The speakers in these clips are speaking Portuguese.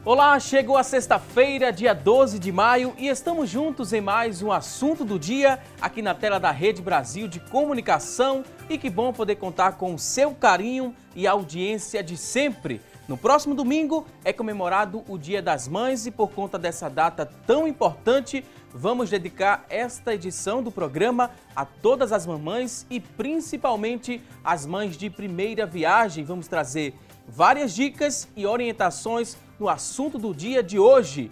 Olá, chegou a sexta-feira, dia 12 de maio e estamos juntos em mais um assunto do dia aqui na tela da Rede Brasil de Comunicação e que bom poder contar com o seu carinho e a audiência de sempre. No próximo domingo é comemorado o Dia das Mães e por conta dessa data tão importante, vamos dedicar esta edição do programa a todas as mamães e principalmente as mães de primeira viagem. Vamos trazer várias dicas e orientações no assunto do dia de hoje.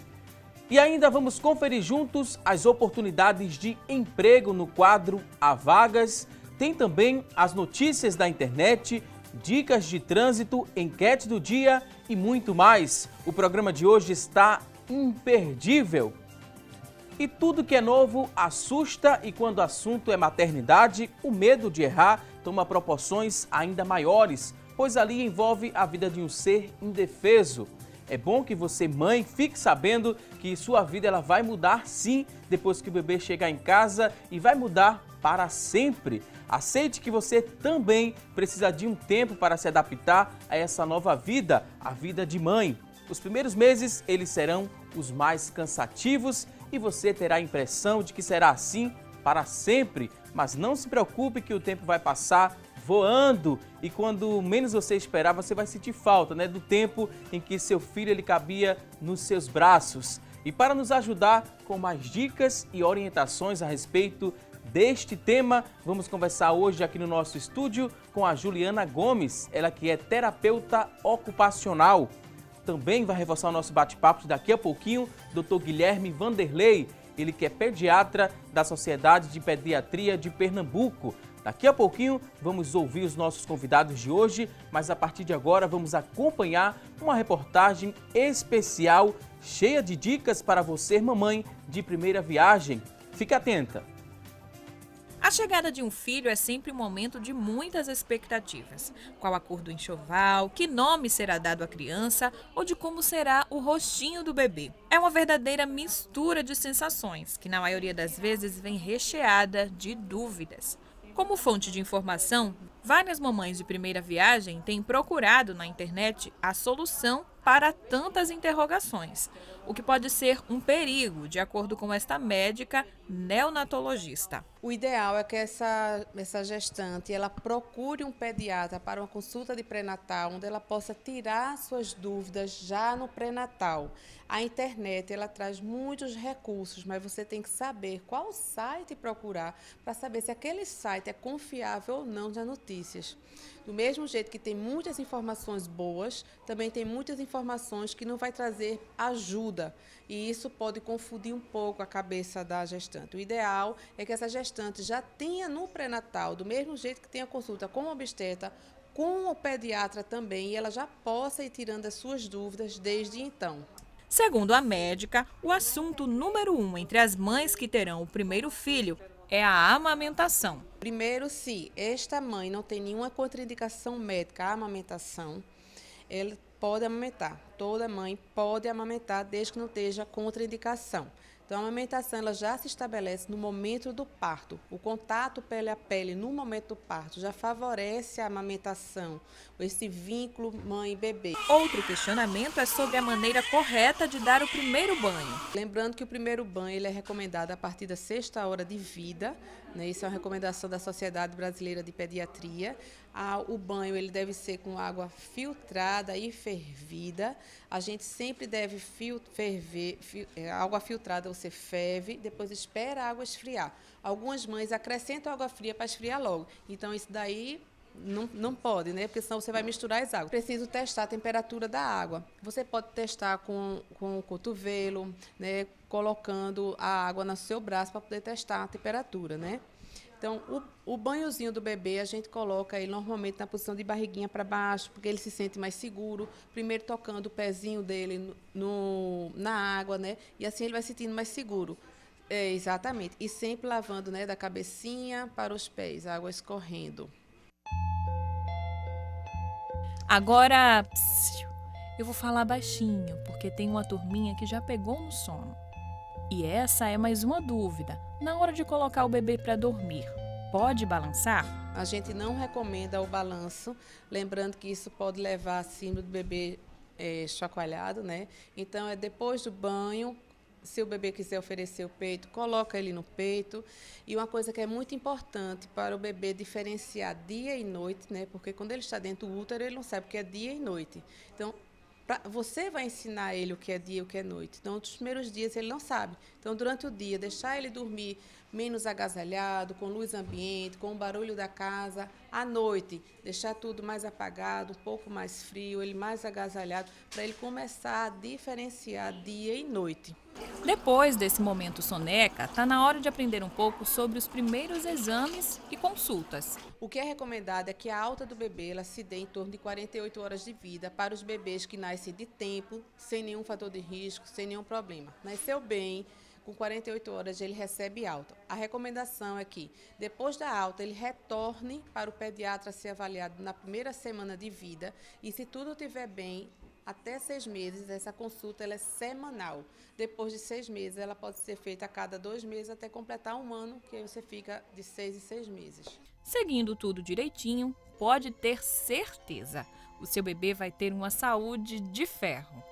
E ainda vamos conferir juntos as oportunidades de emprego no quadro Há Vagas. Tem também as notícias da internet, dicas de trânsito, enquete do dia e muito mais. O programa de hoje está imperdível. E tudo que é novo assusta e quando o assunto é maternidade, o medo de errar toma proporções ainda maiores, pois ali envolve a vida de um ser indefeso. É bom que você, mãe, fique sabendo que sua vida ela vai mudar sim depois que o bebê chegar em casa e vai mudar para sempre. Aceite que você também precisa de um tempo para se adaptar a essa nova vida, a vida de mãe. Os primeiros meses, eles serão os mais cansativos e você terá a impressão de que será assim para sempre. Mas não se preocupe que o tempo vai passar voando e quando menos você esperar, você vai sentir falta, do tempo em que seu filho ele cabia nos seus braços. E para nos ajudar com mais dicas e orientações a respeito deste tema, vamos conversar hoje aqui no nosso estúdio com a Juliana Gomes, ela que é terapeuta ocupacional. Também vai reforçar o nosso bate-papo daqui a pouquinho, Dr. Guilherme Vanderlei, ele que é pediatra da Sociedade de Pediatria de Pernambuco. Daqui a pouquinho vamos ouvir os nossos convidados de hoje, mas a partir de agora vamos acompanhar uma reportagem especial cheia de dicas para você, mamãe de primeira viagem. Fique atenta! A chegada de um filho é sempre um momento de muitas expectativas. Qual a cor do enxoval, que nome será dado à criança ou de como será o rostinho do bebê. É uma verdadeira mistura de sensações, que na maioria das vezes vem recheada de dúvidas. Como fonte de informação, várias mamães de primeira viagem têm procurado na internet a solução para tantas interrogações, o que pode ser um perigo, de acordo com esta médica neonatologista. O ideal é que essa gestante ela procure um pediatra para uma consulta de pré-natal, onde ela possa tirar suas dúvidas já no pré-natal. A internet ela traz muitos recursos, mas você tem que saber qual site procurar para saber se aquele site é confiável ou não nas notícias. Do mesmo jeito que tem muitas informações boas, também tem muitas informações que não vai trazer ajuda. E isso pode confundir um pouco a cabeça da gestante. O ideal é que essa gestante já tenha no pré-natal, do mesmo jeito que tem a consulta com o obstetra, com o pediatra também, e ela já possa ir tirando as suas dúvidas desde então. Segundo a médica, o assunto número 1 entre as mães que terão o primeiro filho é a amamentação. Primeiro, se esta mãe não tem nenhuma contraindicação médica à amamentação, ela pode amamentar. Toda mãe pode amamentar desde que não esteja contraindicação. Então, a amamentação ela já se estabelece no momento do parto. O contato pele a pele no momento do parto já favorece a amamentação, esse vínculo mãe e bebê. Outro questionamento é sobre a maneira correta de dar o primeiro banho. Lembrando que o primeiro banho ele é recomendado a partir da 6ª hora de vida, Isso é uma recomendação da Sociedade Brasileira de Pediatria. O banho ele deve ser com água filtrada e fervida. A gente sempre deve ferver, água filtrada você ferve, depois espera a água esfriar. Algumas mães acrescentam água fria para esfriar logo. Então isso daí não pode, Porque senão você vai misturar as águas. Preciso testar a temperatura da água. Você pode testar com o cotovelo, colocando a água no seu braço para poder testar a temperatura, Então, o banhozinho do bebê, a gente coloca ele normalmente na posição de barriguinha para baixo, porque ele se sente mais seguro. Primeiro tocando o pezinho dele na água, E assim ele vai se sentindo mais seguro. Exatamente. E sempre lavando, da cabecinha para os pés, a água escorrendo. Agora, eu vou falar baixinho, porque tem uma turminha que já pegou no sono. E essa é mais uma dúvida. Na hora de colocar o bebê para dormir, pode balançar? A gente não recomenda o balanço, lembrando que isso pode levar a síndrome do bebê chacoalhado, né? Então, é depois do banho, se o bebê quiser oferecer o peito, coloca ele no peito. E uma coisa que é muito importante para o bebê diferenciar dia e noite, né? Porque quando ele está dentro do útero, ele não sabe o que é dia e noite. Então, você vai ensinar ele o que é dia e o que é noite. Então, nos primeiros dias ele não sabe. Então, durante o dia, deixar ele dormir menos agasalhado, com luz ambiente, com o barulho da casa. À noite, deixar tudo mais apagado, um pouco mais frio, ele mais agasalhado, para ele começar a diferenciar dia e noite. Depois desse momento soneca, está na hora de aprender um pouco sobre os primeiros exames e consultas. O que é recomendado é que a alta do bebê ela se dê em torno de 48 horas de vida para os bebês que nascem de tempo, sem nenhum fator de risco, sem nenhum problema. Nasceu bem, com 48 horas ele recebe alta. A recomendação é que, depois da alta, ele retorne para o pediatra ser avaliado na primeira semana de vida e, se tudo estiver bem, até 6 meses, essa consulta ela é semanal. Depois de 6 meses, ela pode ser feita a cada 2 meses até completar 1 ano, que aí você fica de 6 em 6 meses. Seguindo tudo direitinho, pode ter certeza, o seu bebê vai ter uma saúde de ferro.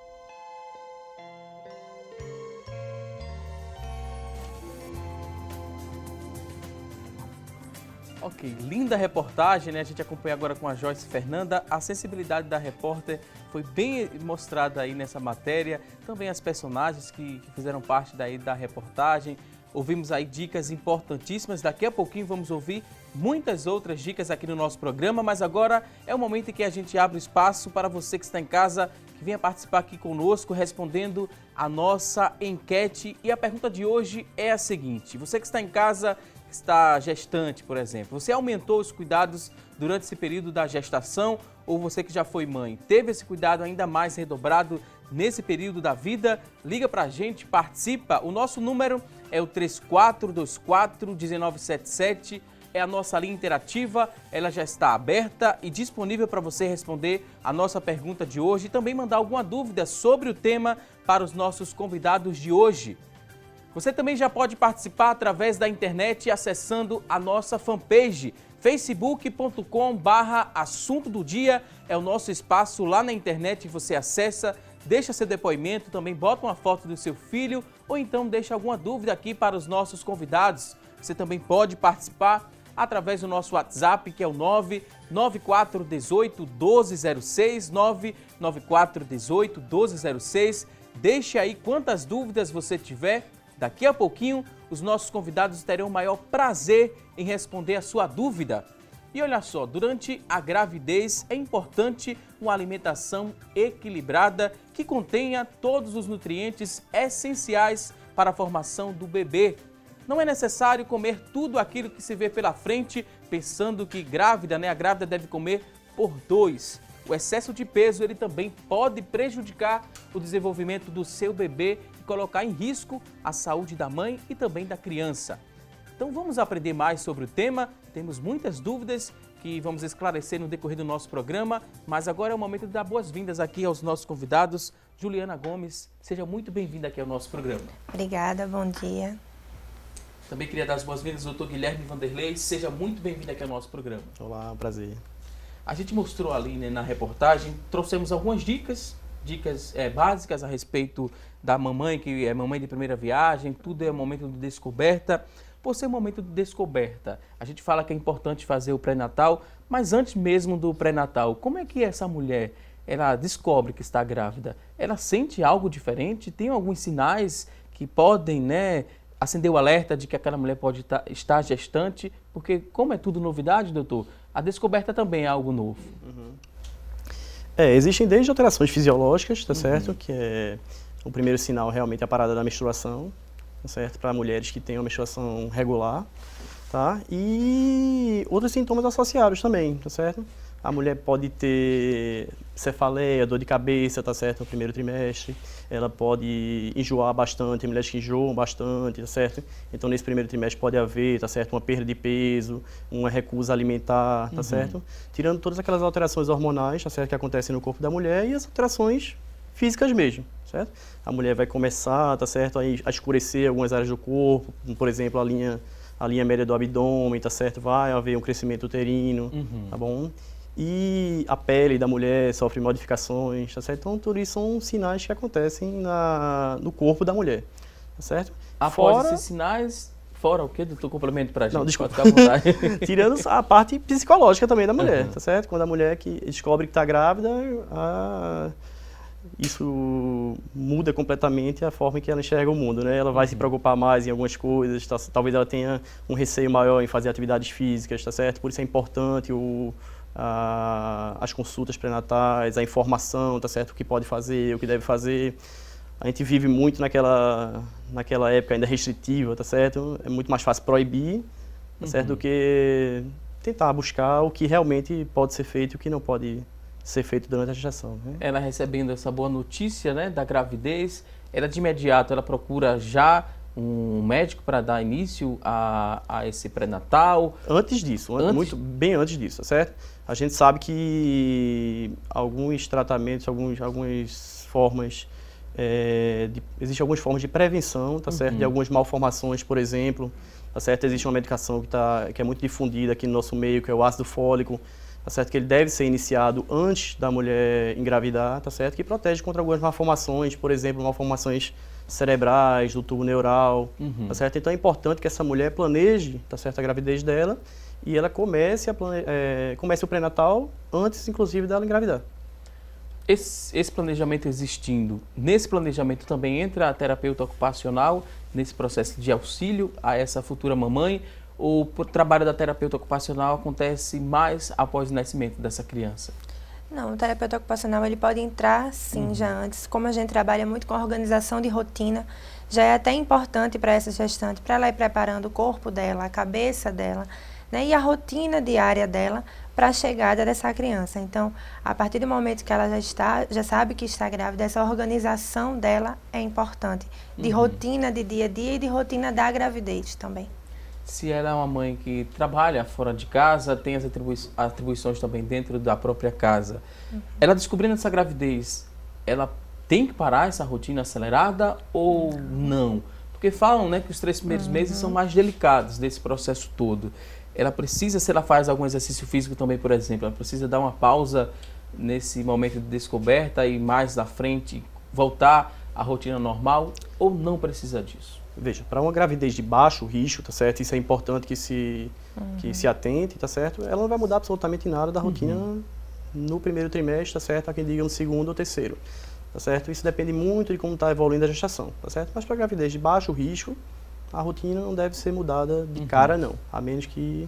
Ok, linda reportagem, né? A gente acompanha agora com a Joyce Fernanda. A sensibilidade da repórter foi bem mostrada aí nessa matéria. Também as personagens que fizeram parte daí da reportagem. Ouvimos aí dicas importantíssimas. Daqui a pouquinho vamos ouvir muitas outras dicas aqui no nosso programa. Mas agora é o momento em que a gente abre espaço para você que está em casa, que venha participar aqui conosco, respondendo a nossa enquete. E a pergunta de hoje é a seguinte: você que está em casa, está gestante, por exemplo, você aumentou os cuidados durante esse período da gestação, ou você que já foi mãe, teve esse cuidado ainda mais redobrado nesse período da vida? Liga pra gente, participa. O nosso número é o 3424-1977, é a nossa linha interativa, ela já está aberta e disponível para você responder a nossa pergunta de hoje e também mandar alguma dúvida sobre o tema para os nossos convidados de hoje. Você também já pode participar através da internet acessando a nossa fanpage, facebook.com/assunto do dia, é o nosso espaço lá na internet, você acessa, deixa seu depoimento, também bota uma foto do seu filho ou então deixa alguma dúvida aqui para os nossos convidados. Você também pode participar através do nosso WhatsApp, que é o 99418-1206, 99418-1206. Deixe aí quantas dúvidas você tiver. Daqui a pouquinho, os nossos convidados terão o maior prazer em responder a sua dúvida. E olha só, durante a gravidez é importante uma alimentação equilibrada que contenha todos os nutrientes essenciais para a formação do bebê. Não é necessário comer tudo aquilo que se vê pela frente, pensando que grávida, né? A grávida deve comer por 2. O excesso de peso ele também pode prejudicar o desenvolvimento do seu bebê e colocar em risco a saúde da mãe e também da criança. Então vamos aprender mais sobre o tema. Temos muitas dúvidas que vamos esclarecer no decorrer do nosso programa, mas agora é o momento de dar boas-vindas aqui aos nossos convidados. Juliana Gomes, seja muito bem-vinda aqui ao nosso programa. Obrigada, bom dia. Também queria dar as boas-vindas ao Dr. Guilherme Vanderlei, seja muito bem-vindo aqui ao nosso programa. Olá, prazer. A gente mostrou ali, né, na reportagem, trouxemos algumas dicas básicas a respeito da mamãe, que é mamãe de primeira viagem, tudo é momento de descoberta. Por ser um momento de descoberta, a gente fala que é importante fazer o pré-natal, mas antes mesmo do pré-natal, como é que essa mulher, ela descobre que está grávida? Ela sente algo diferente? Tem alguns sinais que podem, né, acender o alerta de que aquela mulher pode estar gestante? Porque como é tudo novidade, doutor, a descoberta também é algo novo. Existem desde alterações fisiológicas, tá certo? Que é o primeiro sinal realmente é a parada da menstruação, tá certo? Para mulheres que têm uma menstruação regular, tá? E outros sintomas associados também, tá certo? A mulher pode ter cefaleia, dor de cabeça, tá certo? No primeiro trimestre. Ela pode enjoar bastante, tem mulheres que enjoam bastante, tá certo? Então, nesse primeiro trimestre pode haver, tá certo? Uma perda de peso, uma recusa alimentar, tá certo? Tirando todas aquelas alterações hormonais, tá certo? Que acontecem no corpo da mulher e as alterações físicas mesmo, certo? A mulher vai começar, tá certo? A escurecer algumas áreas do corpo, por exemplo, a linha média do abdômen, tá certo? Vai haver um crescimento uterino, tá bom? e a pele da mulher sofre modificações, tá certo? Então, tudo isso são sinais que acontecem no corpo da mulher, tá certo? Após esses sinais, fora o quê? Doutor, complemento pra gente. Não, desculpa. Pode ficar à vontade. Tirando a parte psicológica também da mulher, tá certo? Quando a mulher que descobre que está grávida, isso muda completamente a forma que ela enxerga o mundo, né? Ela vai se preocupar mais em algumas coisas, talvez ela tenha um receio maior em fazer atividades físicas, tá certo? Por isso é importante as consultas pré-natais, a informação, tá certo? O que pode fazer, o que deve fazer. A gente vive muito naquela época ainda restritiva, tá certo? É muito mais fácil proibir, tá certo? Do que tentar buscar o que realmente pode ser feito e o que não pode ser feito durante a gestação, né? Ela recebendo essa boa notícia, né, da gravidez, ela de imediato ela procura já um médico para dar início a esse pré-natal? Antes disso, bem antes disso, tá certo? A gente sabe que alguns tratamentos, algumas formas, existem algumas formas de prevenção, tá certo? De algumas malformações, por exemplo, tá certo? Existe uma medicação que é muito difundida aqui no nosso meio, que é o ácido fólico, tá certo? Que ele deve ser iniciado antes da mulher engravidar, tá certo? Que protege contra algumas malformações, por exemplo, malformações cerebrais, do tubo neural, tá certo? Então é importante que essa mulher planeje, tá certo, a gravidez dela e ela comece o pré-natal antes, inclusive, dela engravidar. Esse planejamento existindo, nesse planejamento também entra a terapeuta ocupacional, nesse processo de auxílio a essa futura mamãe, ou o trabalho da terapeuta ocupacional acontece mais após o nascimento dessa criança? Não, o terapeuta ocupacional ele pode entrar sim já antes. Como a gente trabalha muito com a organização de rotina, já é até importante para essa gestante, para ela ir preparando o corpo dela, a cabeça dela, né, e a rotina diária dela para a chegada dessa criança. Então, a partir do momento que ela já sabe que está grávida, essa organização dela é importante, de rotina de dia a dia e de rotina da gravidez também. Se ela é uma mãe que trabalha fora de casa, tem as atribuições também dentro da própria casa, ela descobrindo essa gravidez, ela tem que parar essa rotina acelerada ou não? Porque falam, né, que os 3 primeiros meses são mais delicados desse processo todo. Ela precisa, se ela faz algum exercício físico também, por exemplo, ela precisa dar uma pausa nesse momento de descoberta e mais à frente voltar à rotina normal ou não precisa disso? Veja, para uma gravidez de baixo risco, tá certo? Isso é importante que se atente, tá certo? Ela não vai mudar absolutamente nada da rotina no primeiro trimestre, tá certo? Há quem diga no segundo ou terceiro, tá certo? Isso depende muito de como está evoluindo a gestação, tá certo? Mas para gravidez de baixo risco, a rotina não deve ser mudada de cara, não. A menos que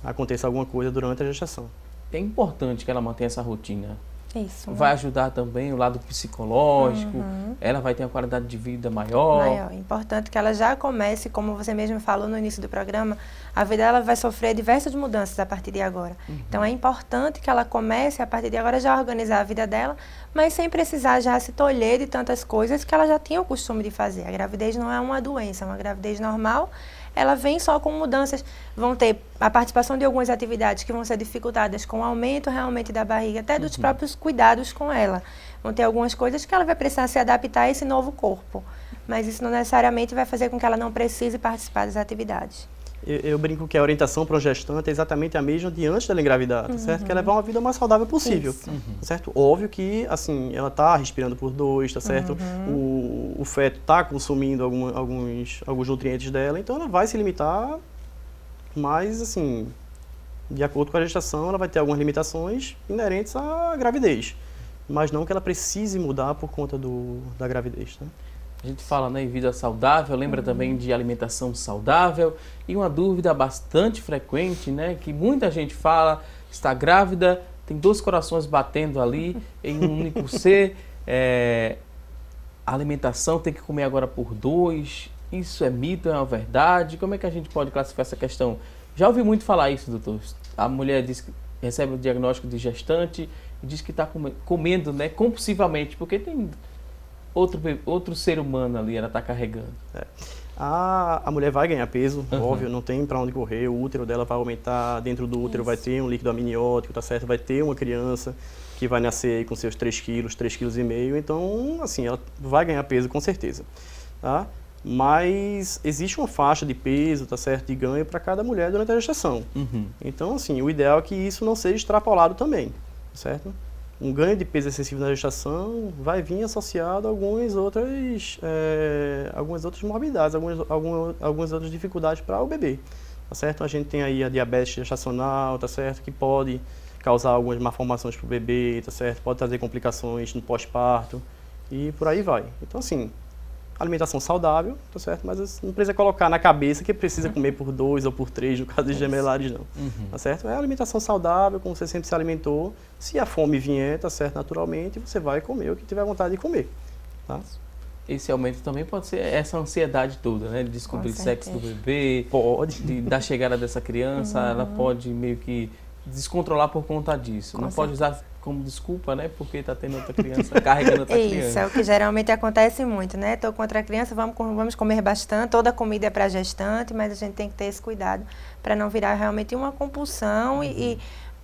aconteça alguma coisa durante a gestação. É importante que ela mantenha essa rotina. Isso. Vai ajudar também o lado psicológico, ela vai ter uma qualidade de vida maior. Importante que ela já comece, como você mesmo falou no início do programa, a vida dela vai sofrer diversas mudanças a partir de agora. Então é importante que ela comece a partir de agora já a organizar a vida dela, mas sem precisar já se tolher de tantas coisas que ela já tinha o costume de fazer. A gravidez não é uma doença, é uma gravidez normal. Ela vem só com mudanças, vão ter a participação de algumas atividades que vão ser dificultadas com o aumento realmente da barriga, até dos próprios cuidados com ela. Vão ter algumas coisas que ela vai precisar se adaptar a esse novo corpo, mas isso não necessariamente vai fazer com que ela não precise participar das atividades. Eu brinco que a orientação para o gestante é exatamente a mesma de antes dela engravidar, tá certo? Que é levar uma vida mais saudável possível, tá certo? Óbvio que, assim, ela está respirando por 2, tá certo? O feto está consumindo alguns nutrientes dela, então ela vai se limitar, mas, assim, de acordo com a gestação, ela vai ter algumas limitações inerentes à gravidez, mas não que ela precise mudar por conta da gravidez, tá? A gente fala, né, em vida saudável, lembra também de alimentação saudável e uma dúvida bastante frequente, né, que muita gente fala, está grávida, tem 2 corações batendo ali em um único ser, a alimentação tem que comer agora por 2, isso é mito, é uma verdade? Como é que a gente pode classificar essa questão? Já ouvi muito falar isso, doutor. A mulher diz que recebe o diagnóstico de gestante e diz que está comendo, né, compulsivamente, porque tem outro ser humano ali, ela está carregando. A mulher vai ganhar peso, óbvio, não tem para onde correr, o útero dela vai aumentar, dentro do útero vai ter um líquido amniótico, tá certo? Vai ter uma criança que vai nascer aí com seus 3 quilos, 3,5 kg, então, assim, ela vai ganhar peso com certeza, tá? mas existe uma faixa de peso, tá certo, de ganho para cada mulher durante a gestação. Então, assim, o ideal é que isso não seja extrapolado também, tá certo? Um ganho de peso excessivo na gestação vai vir associado a algumas outras morbidades, algumas outras dificuldades para o bebê, tá certo? A gente tem aí a diabetes gestacional, tá certo, que pode causar algumas malformações para o bebê, tá certo? Pode trazer complicações no pós-parto e por aí vai. Então, assim, alimentação saudável, tá certo? Mas não precisa colocar na cabeça que precisa comer por 2 ou por 3, no caso de gemelares, não. Tá certo? É alimentação saudável, como você sempre se alimentou. Se a fome vier, tá certo, naturalmente, você vai comer o que tiver vontade de comer, tá? Esse aumento também pode ser essa ansiedade toda, né? De descobrir o sexo do bebê, da chegada dessa criança, ela pode meio que descontrolar por conta disso. Não pode usar como desculpa, né? Porque está tendo outra criança, carregando outra criança. Isso, é o que geralmente acontece muito, né? Estou com outra criança, vamos comer bastante, toda a comida é para gestante, mas a gente tem que ter esse cuidado para não virar realmente uma compulsão e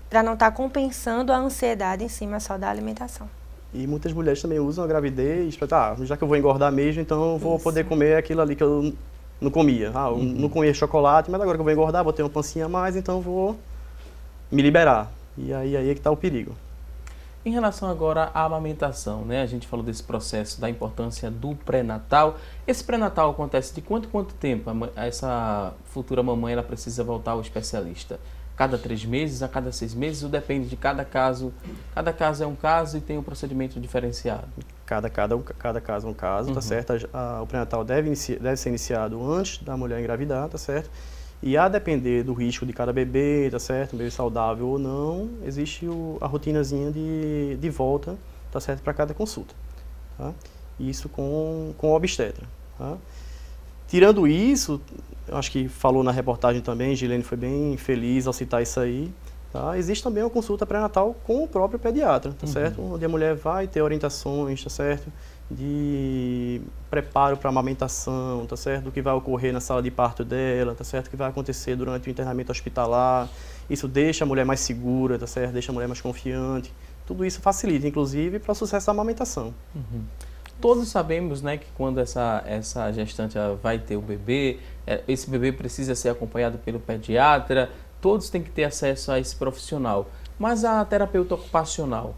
para não estar compensando a ansiedade em cima só da alimentação. E muitas mulheres também usam a gravidez para, já que eu vou engordar mesmo, então eu vou poder comer aquilo ali que eu não comia. Eu não comia chocolate, mas agora que eu vou engordar, vou ter uma pancinha a mais, então eu vou me liberar. E aí é que está o perigo. Em relação agora à amamentação, né? A gente falou desse processo, da importância do pré-natal. Esse pré-natal acontece de quanto tempo essa futura mamãe ela precisa voltar ao especialista? Cada 3 meses, a cada 6 meses, ou depende de cada caso? Cada caso é um caso e tem um procedimento diferenciado? Cada caso é um caso, tá certo? O pré-natal deve ser iniciado antes da mulher engravidar, tá certo? E a depender do risco de cada bebê, tá certo? Um bebê saudável ou não, existe a rotinazinha de volta, tá certo? Para cada consulta, tá? Isso com o obstetra, tá? Tirando isso, eu acho que falou na reportagem também, Gilene foi bem feliz ao citar isso aí, tá? Existe também uma consulta pré-natal com o próprio pediatra, tá certo? Onde a mulher vai ter orientações, tá certo? De preparo para amamentação, tá certo? Do que vai ocorrer na sala de parto dela, tá certo? O que vai acontecer durante o internamento hospitalar. Isso deixa a mulher mais segura, tá certo? Deixa a mulher mais confiante. Tudo isso facilita, inclusive, para o sucesso da amamentação. Todos sabemos, né, que quando essa gestante vai ter o bebê, esse bebê precisa ser acompanhado pelo pediatra, todos têm que ter acesso a esse profissional. Mas a terapeuta ocupacional,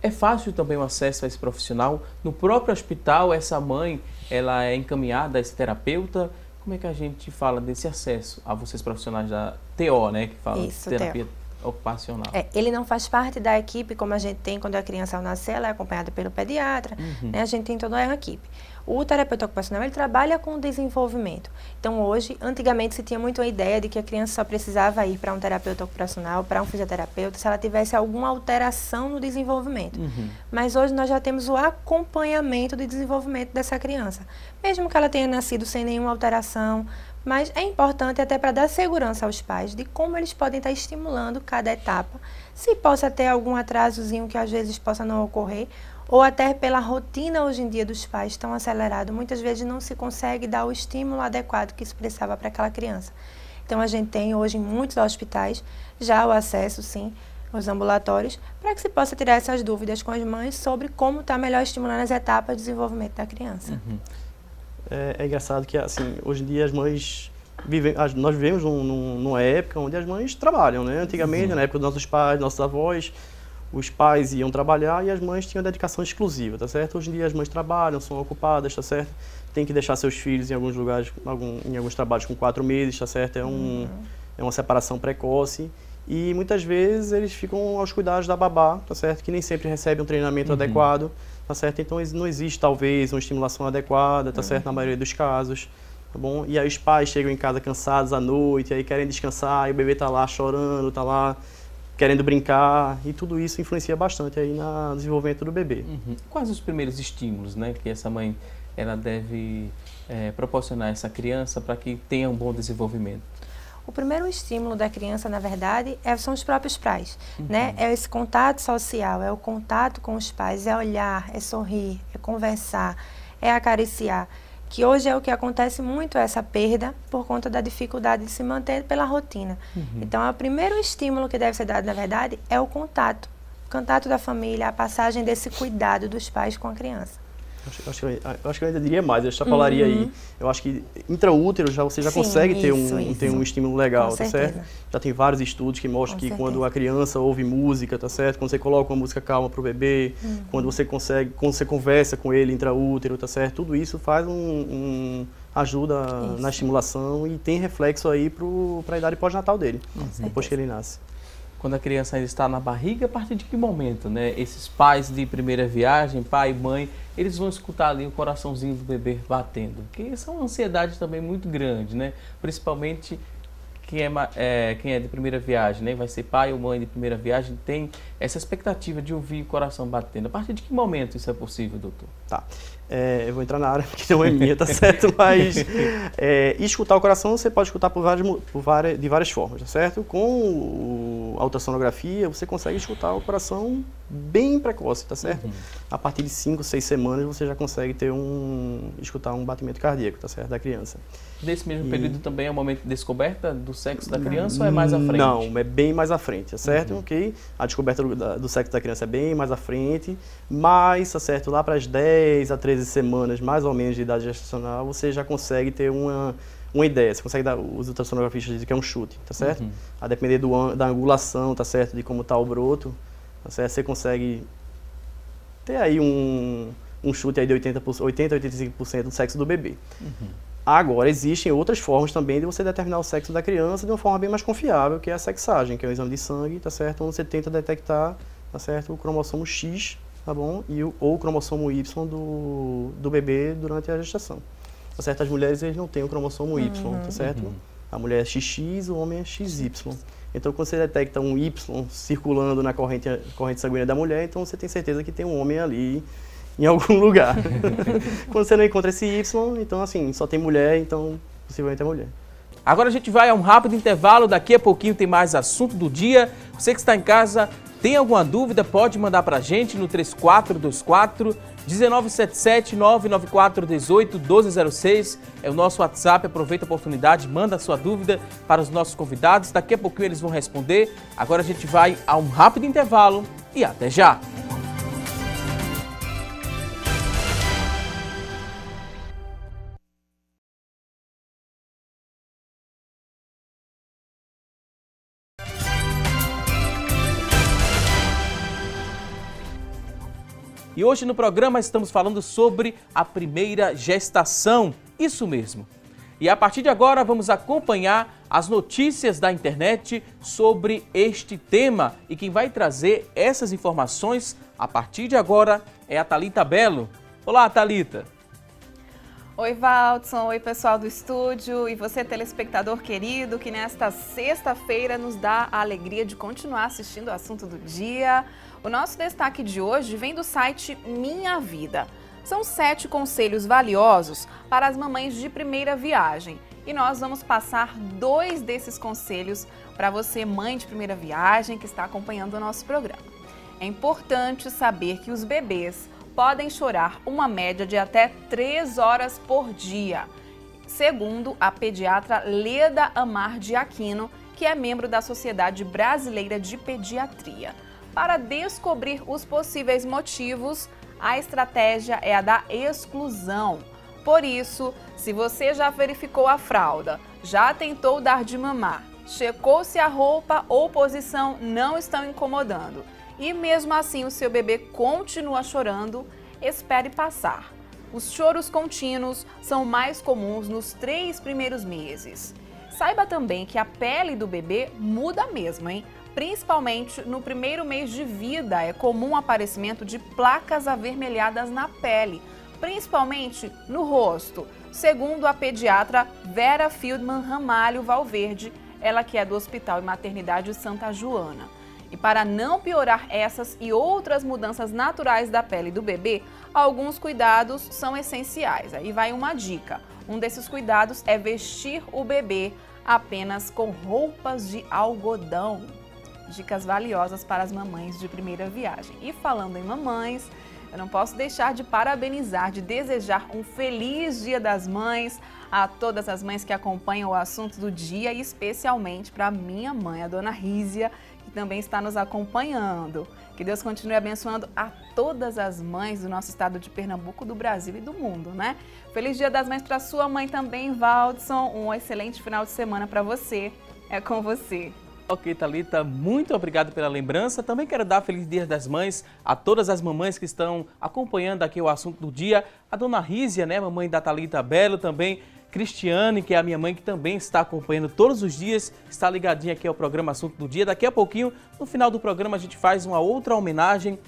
é fácil também o acesso a esse profissional? No próprio hospital, essa mãe, ela é encaminhada a esse terapeuta? Como é que a gente fala desse acesso a vocês profissionais da TO, né, que fala de terapia ocupacional? Ele não faz parte da equipe como a gente tem quando a criança ao nascer, ela é acompanhada pelo pediatra, né, a gente tem toda a equipe. O terapeuta ocupacional, ele trabalha com o desenvolvimento. Então, hoje, antigamente se tinha muito a ideia de que a criança só precisava ir para um terapeuta ocupacional, para um fisioterapeuta, se ela tivesse alguma alteração no desenvolvimento. Mas hoje nós já temos o acompanhamento do desenvolvimento dessa criança. Mesmo que ela tenha nascido sem nenhuma alteração, mas é importante até para dar segurança aos pais de como eles podem estar estimulando cada etapa. Se possa ter algum atrasozinho que às vezes possa não ocorrer, ou até pela rotina hoje em dia dos pais tão acelerado, muitas vezes não se consegue dar o estímulo adequado que se precisava para aquela criança. Então a gente tem hoje em muitos hospitais já o acesso, sim, aos ambulatórios, para que se possa tirar essas dúvidas com as mães sobre como está melhor estimulando as etapas de desenvolvimento da criança. É engraçado que, assim, hoje em dia as mães nós vivemos numa época onde as mães trabalham, né? Antigamente, na época dos nossos pais, nossos avós, os pais iam trabalhar e as mães tinham dedicação exclusiva, tá certo? Hoje em dia as mães trabalham, são ocupadas, tá certo? Tem que deixar seus filhos em alguns lugares, em alguns trabalhos com 4 meses, tá certo? É uma separação precoce e muitas vezes eles ficam aos cuidados da babá, tá certo? Que nem sempre recebe um treinamento adequado, tá certo? Então não existe talvez uma estimulação adequada, tá certo? Na maioria dos casos, tá bom? E aí os pais chegam em casa cansados à noite, aí querem descansar e o bebê tá lá chorando, tá lá querendo brincar, e tudo isso influencia bastante aí no desenvolvimento do bebê. Quais os primeiros estímulos, né, que essa mãe ela deve proporcionar a essa criança para que tenha um bom desenvolvimento? O primeiro estímulo da criança, na verdade, são os próprios pais, né? É esse contato social, é o contato com os pais, é olhar, é sorrir, é conversar, é acariciar. Que hoje é o que acontece muito, essa perda por conta da dificuldade de se manter pela rotina. Então, o primeiro estímulo que deve ser dado, na verdade, é o contato da família, a passagem desse cuidado dos pais com a criança. Eu acho que eu ainda diria mais, eu extrapolaria aí. Eu acho que intraútero você já consegue ter um estímulo legal, tá certo? Já tem vários estudos que mostram que quando a criança ouve música, tá certo? Quando você coloca uma música calma pro bebê, quando você conversa com ele intraútero, tá certo? Tudo isso faz ajuda na estimulação e tem reflexo aí para a idade pós-natal dele, depois que ele nasce. Quando a criança ainda está na barriga, a partir de que momento, né? Esses pais de primeira viagem, pai e mãe, eles vão escutar ali o coraçãozinho do bebê batendo. Que isso é uma ansiedade também muito grande, né? Principalmente quem é de primeira viagem, né? Vai ser pai ou mãe de primeira viagem, tem essa expectativa de ouvir o coração batendo. A partir de que momento isso é possível, doutor? Tá. Eu vou entrar na área porque não é minha, tá certo? Mas escutar o coração você pode escutar de várias formas, tá certo? Com a ultrassonografia você consegue escutar o coração bem precoce, tá certo? A partir de 5, 6 semanas você já consegue escutar um batimento cardíaco, tá certo? Da criança. Nesse mesmo período também é o momento de descoberta do sexo da criança ou é mais à frente? Não, é bem mais à frente, tá certo? Ok? A descoberta do sexo da criança é bem mais à frente, mas, tá certo? Lá para as 10 a 13 semanas, mais ou menos, de idade gestacional, você já consegue ter uma ideia. Você consegue dar, os ultrassonografistas dizem que é um chute, tá certo? A depender da angulação, tá certo? De como está o broto, tá certo? Você consegue ter aí um chute aí de 80 a 85% do sexo do bebê. Agora, existem outras formas também de você determinar o sexo da criança de uma forma bem mais confiável, que é a sexagem, que é o exame de sangue, tá certo? Onde você tenta detectar, tá certo? O cromossomo X, tá bom? Ou o cromossomo Y do bebê durante a gestação. Tá certo? As mulheres eles não têm o cromossomo Y, tá certo? A mulher é XX, o homem é XY. Então, quando você detecta um Y circulando na corrente sanguínea da mulher, então você tem certeza que tem um homem ali em algum lugar. Quando você não encontra esse Y, então assim, só tem mulher, então possivelmente é mulher. Agora a gente vai a um rápido intervalo, daqui a pouquinho tem mais assunto do dia. Você que está em casa, tem alguma dúvida, pode mandar pra gente no 3424-1977, 99418-1206. É o nosso WhatsApp, aproveita a oportunidade, manda a sua dúvida para os nossos convidados. Daqui a pouquinho eles vão responder. Agora a gente vai a um rápido intervalo e até já! E hoje no programa estamos falando sobre a primeira gestação, isso mesmo. E a partir de agora vamos acompanhar as notícias da internet sobre este tema. E quem vai trazer essas informações a partir de agora é a Thalita Belo. Olá, Thalita. Oi, Valdson. Oi, pessoal do estúdio. E você, telespectador querido, que nesta sexta-feira nos dá a alegria de continuar assistindo o assunto do dia. O nosso destaque de hoje vem do site Minha Vida. São 7 conselhos valiosos para as mamães de primeira viagem. E nós vamos passar 2 desses conselhos para você, mãe de primeira viagem, que está acompanhando o nosso programa. É importante saber que os bebês podem chorar uma média de até 3 horas por dia, segundo a pediatra Leda Amar de Aquino, que é membro da Sociedade Brasileira de Pediatria. Para descobrir os possíveis motivos, a estratégia é a da exclusão. Por isso, se você já verificou a fralda, já tentou dar de mamar, checou se a roupa ou posição não estão incomodando e mesmo assim o seu bebê continua chorando, espere passar. Os choros contínuos são mais comuns nos 3 primeiros meses. Saiba também que a pele do bebê muda mesmo, hein? Principalmente no primeiro mês de vida, é comum o aparecimento de placas avermelhadas na pele, principalmente no rosto, segundo a pediatra Vera Fieldman Ramalho Valverde, ela que é do Hospital e Maternidade Santa Joana. E para não piorar essas e outras mudanças naturais da pele do bebê, alguns cuidados são essenciais. Aí vai uma dica. Um desses cuidados é vestir o bebê apenas com roupas de algodão. Dicas valiosas para as mamães de primeira viagem. E falando em mamães, eu não posso deixar de parabenizar, de desejar um feliz Dia das Mães a todas as mães que acompanham o assunto do dia e especialmente para minha mãe, a dona Rízia, que também está nos acompanhando. Que Deus continue abençoando a todas as mães do nosso estado de Pernambuco, do Brasil e do mundo, né? Feliz Dia das Mães para sua mãe também, Valdson. Um excelente final de semana para você. É com você. Ok, Thalita, muito obrigado pela lembrança. Também quero dar Feliz Dia das Mães a todas as mamães que estão acompanhando aqui o assunto do dia. A dona Rízia, né, mamãe da Thalita Belo, também Cristiane, que é a minha mãe, que também está acompanhando todos os dias, está ligadinha aqui ao programa Assunto do Dia. Daqui a pouquinho, no final do programa, a gente faz uma outra homenagem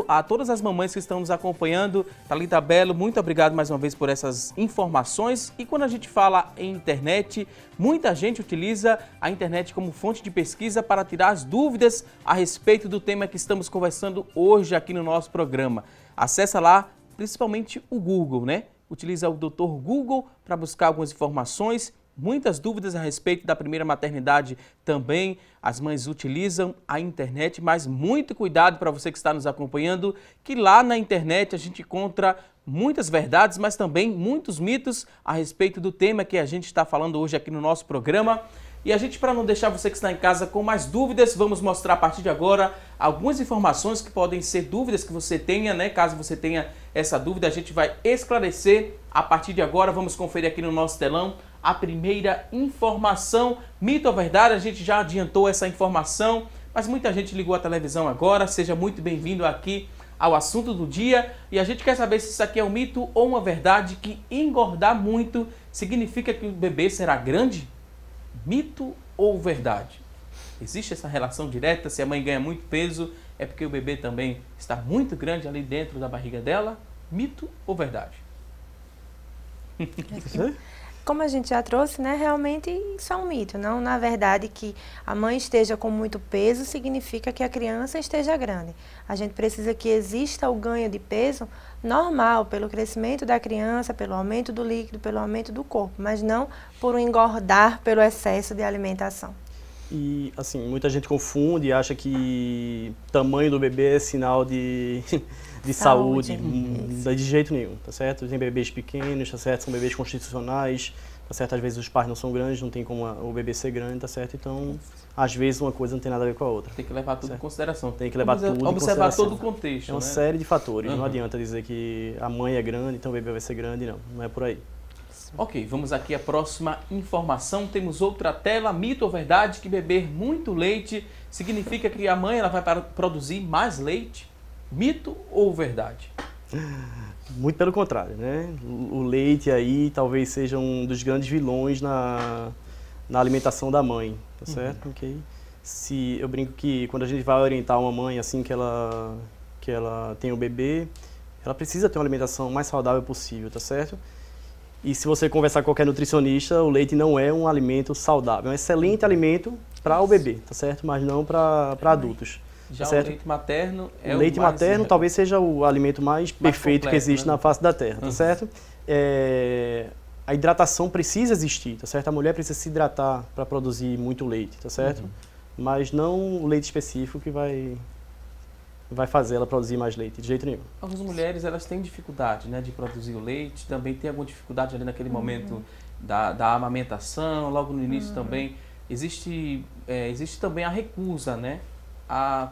a todas as mamães que estão nos acompanhando. Thalita Belo, muito obrigado mais uma vez por essas informações. E quando a gente fala em internet, muita gente utiliza a internet como fonte de pesquisa para tirar as dúvidas a respeito do tema que estamos conversando hoje aqui no nosso programa. Acessa lá, principalmente o Google, né? Utiliza o Dr. Google para buscar algumas informações, muitas dúvidas a respeito da primeira maternidade também. As mães utilizam a internet, mas muito cuidado para você que está nos acompanhando, que lá na internet a gente encontra muitas verdades, mas também muitos mitos a respeito do tema que a gente está falando hoje aqui no nosso programa. E a gente, para não deixar você que está em casa com mais dúvidas, vamos mostrar a partir de agora algumas informações que podem ser dúvidas que você tenha, né? Caso você tenha essa dúvida, a gente vai esclarecer a partir de agora. Vamos conferir aqui no nosso telão a primeira informação. Mito ou verdade? A gente já adiantou essa informação, mas muita gente ligou a televisão agora. Seja muito bem-vindo aqui ao assunto do dia. E a gente quer saber se isso aqui é um mito ou uma verdade, que engordar muito significa que o bebê será grande? Mito ou verdade? Existe essa relação direta? Se a mãe ganha muito peso, é porque o bebê também está muito grande ali dentro da barriga dela? Mito ou verdade? Como a gente já trouxe, né, realmente isso é um mito. Não, na verdade, que a mãe esteja com muito peso significa que a criança esteja grande. A gente precisa que exista o ganho de peso normal, pelo crescimento da criança, pelo aumento do líquido, pelo aumento do corpo, mas não por engordar pelo excesso de alimentação. E, assim, muita gente confunde e acha que tamanho do bebê é sinal de saúde. De jeito nenhum, tá certo? Tem bebês pequenos, tá certo? São bebês constitucionais, tá certo? Às vezes os pais não são grandes, não tem como o bebê ser grande, tá certo? Então, às vezes uma coisa não tem nada a ver com a outra. Tem que levar tudo em consideração. Tem que levar tudo em consideração. Observar todo o contexto, É uma série de fatores. Não adianta dizer que a mãe é grande, então o bebê vai ser grande, não. Não é por aí. Ok, vamos aqui à próxima informação. Temos outra tela. Mito ou verdade que beber muito leite significa que a mãe ela vai produzir mais leite? Mito ou verdade? Muito pelo contrário, né? O leite aí talvez seja um dos grandes vilões na alimentação da mãe, tá certo? Okay. Se eu brinco que quando a gente vai orientar uma mãe assim que ela tem o bebê, ela precisa ter uma alimentação mais saudável possível, tá certo? E se você conversar com qualquer nutricionista, o leite não é um alimento saudável, é um excelente alimento para o bebê, tá certo? Mas não para adultos. Já certo? O leite materno é o leite materno talvez seja o alimento mais perfeito completo, que existe, né, na face da Terra, tá certo? A hidratação precisa existir, tá certo? A mulher precisa se hidratar para produzir muito leite, tá certo? Mas não o leite específico que vai fazer ela produzir mais leite, de jeito nenhum. Algumas mulheres, elas têm dificuldade, né, de produzir o leite, também tem alguma dificuldade ali naquele momento da amamentação, logo no início também. Existe também a recusa, né, a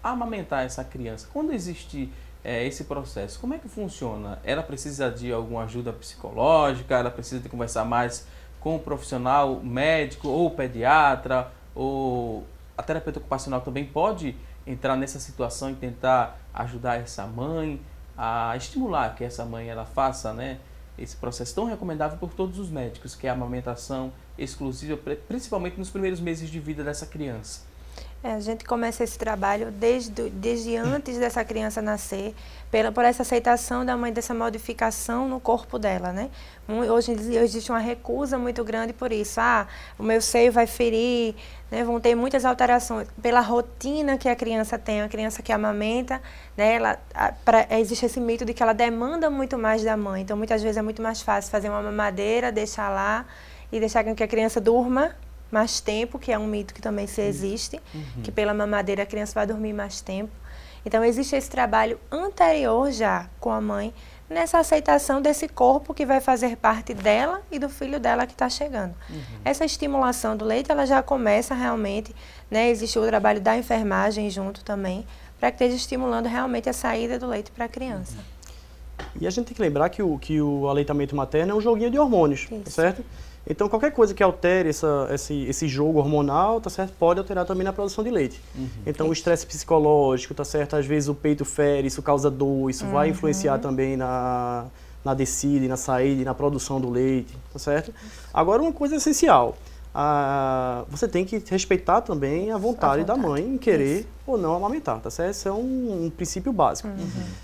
amamentar essa criança. Quando existe esse processo, como é que funciona? Ela precisa de alguma ajuda psicológica, ela precisa de conversar mais com o profissional médico ou pediatra, ou a terapeuta ocupacional também pode entrar nessa situação e tentar ajudar essa mãe a estimular que essa mãe ela faça, né, esse processo tão recomendável por todos os médicos, que é a amamentação exclusiva, principalmente nos primeiros meses de vida dessa criança. A gente começa esse trabalho desde antes dessa criança nascer, por essa aceitação da mãe dessa modificação no corpo dela, né? Hoje existe uma recusa muito grande por isso. O meu seio vai ferir, né? Vão ter muitas alterações pela rotina que a criança tem, a criança que amamenta, né? Existe esse mito de que ela demanda muito mais da mãe, então muitas vezes é muito mais fácil fazer uma mamadeira, deixar lá e deixar com que a criança durma mais tempo, que é um mito que também se existe, que pela mamadeira a criança vai dormir mais tempo. Então existe esse trabalho anterior já com a mãe, nessa aceitação desse corpo que vai fazer parte dela e do filho dela que está chegando. Essa estimulação do leite, ela já começa realmente, né, existe o trabalho da enfermagem junto também, para que esteja estimulando realmente a saída do leite para a criança. E a gente tem que lembrar que o aleitamento materno é um joguinho de hormônios, tá certo? Então, qualquer coisa que altere esse jogo hormonal, tá certo? Pode alterar também na produção de leite. Então, o estresse psicológico, tá certo? Às vezes o peito fere, isso causa dor, isso vai influenciar também na descida, na saída e na produção do leite, tá certo? Agora, uma coisa essencial. Você tem que respeitar também a vontade da mãe em querer ou não amamentar, tá certo? Isso é um princípio básico.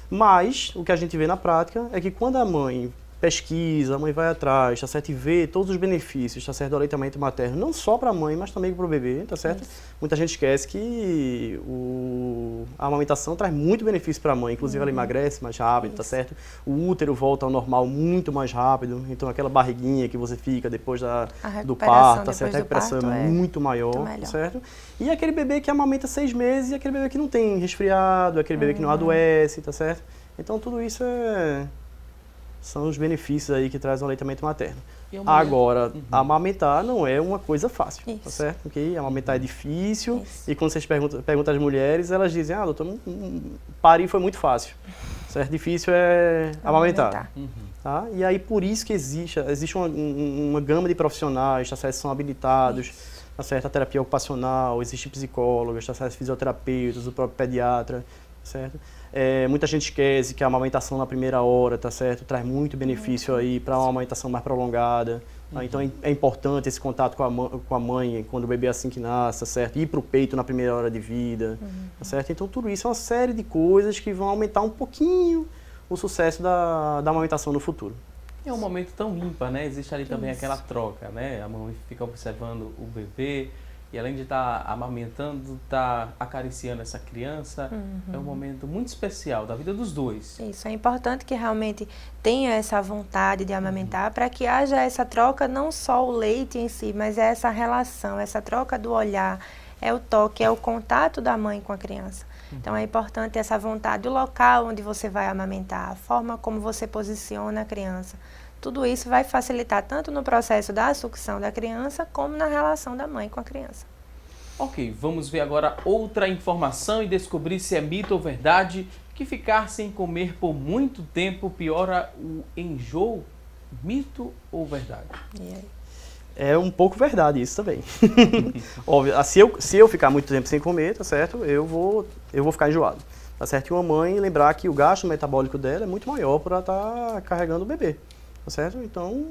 Mas, o que a gente vê na prática é que quando a mãe pesquisa, a mãe vai atrás, tá certo? E vê todos os benefícios, tá certo? Do aleitamento materno, não só para a mãe, mas também para o bebê, tá certo? Muita gente esquece que a amamentação traz muito benefício para a mãe, inclusive ela emagrece mais rápido, tá certo? O útero volta ao normal muito mais rápido, então aquela barriguinha que você fica depois do parto, tá certo? A recuperação é muito maior, tá certo? E aquele bebê que amamenta 6 meses e aquele bebê que não tem resfriado, aquele bebê que não adoece, tá certo? Então tudo isso são os benefícios aí que traz o aleitamento materno. Agora, amamentar não é uma coisa fácil, tá certo? Porque amamentar é difícil e quando vocês perguntam às mulheres, elas dizem, doutor, parir foi muito fácil, certo? Difícil é amamentar. Tá? E aí, por isso que existe uma gama de profissionais, tá certo? São habilitados, tá certo? A terapia ocupacional, existem psicólogos, tá certo? Fisioterapeutas, o próprio pediatra, certo? Muita gente esquece que a amamentação na primeira hora, tá certo? Traz muito benefício aí para uma amamentação mais prolongada. Tá? Então é importante esse contato com a mãe quando o bebê é assim que nasce, tá certo? Ir para o peito na primeira hora de vida, tá certo? Então tudo isso é uma série de coisas que vão aumentar um pouquinho o sucesso da amamentação no futuro. É um momento tão ímpar, né? Existe ali também aquela troca, né? A mãe fica observando o bebê e além de estar amamentando, está acariciando essa criança. É um momento muito especial da vida dos dois. Isso, é importante que realmente tenha essa vontade de amamentar para que haja essa troca, não só o leite em si, mas é essa relação, essa troca do olhar, é o toque, é o contato da mãe com a criança. Então é importante essa vontade, o local onde você vai amamentar, a forma como você posiciona a criança. Tudo isso vai facilitar tanto no processo da sucção da criança, como na relação da mãe com a criança. Ok, vamos ver agora outra informação e descobrir se é mito ou verdade que ficar sem comer por muito tempo piora o enjoo. Mito ou verdade? E aí? É um pouco verdade isso também. Óbvio, se eu ficar muito tempo sem comer, tá certo? Eu vou ficar enjoado. Tá certo? E uma mãe lembrar que o gasto metabólico dela é muito maior por ela estar carregando o bebê. Tá certo? Então,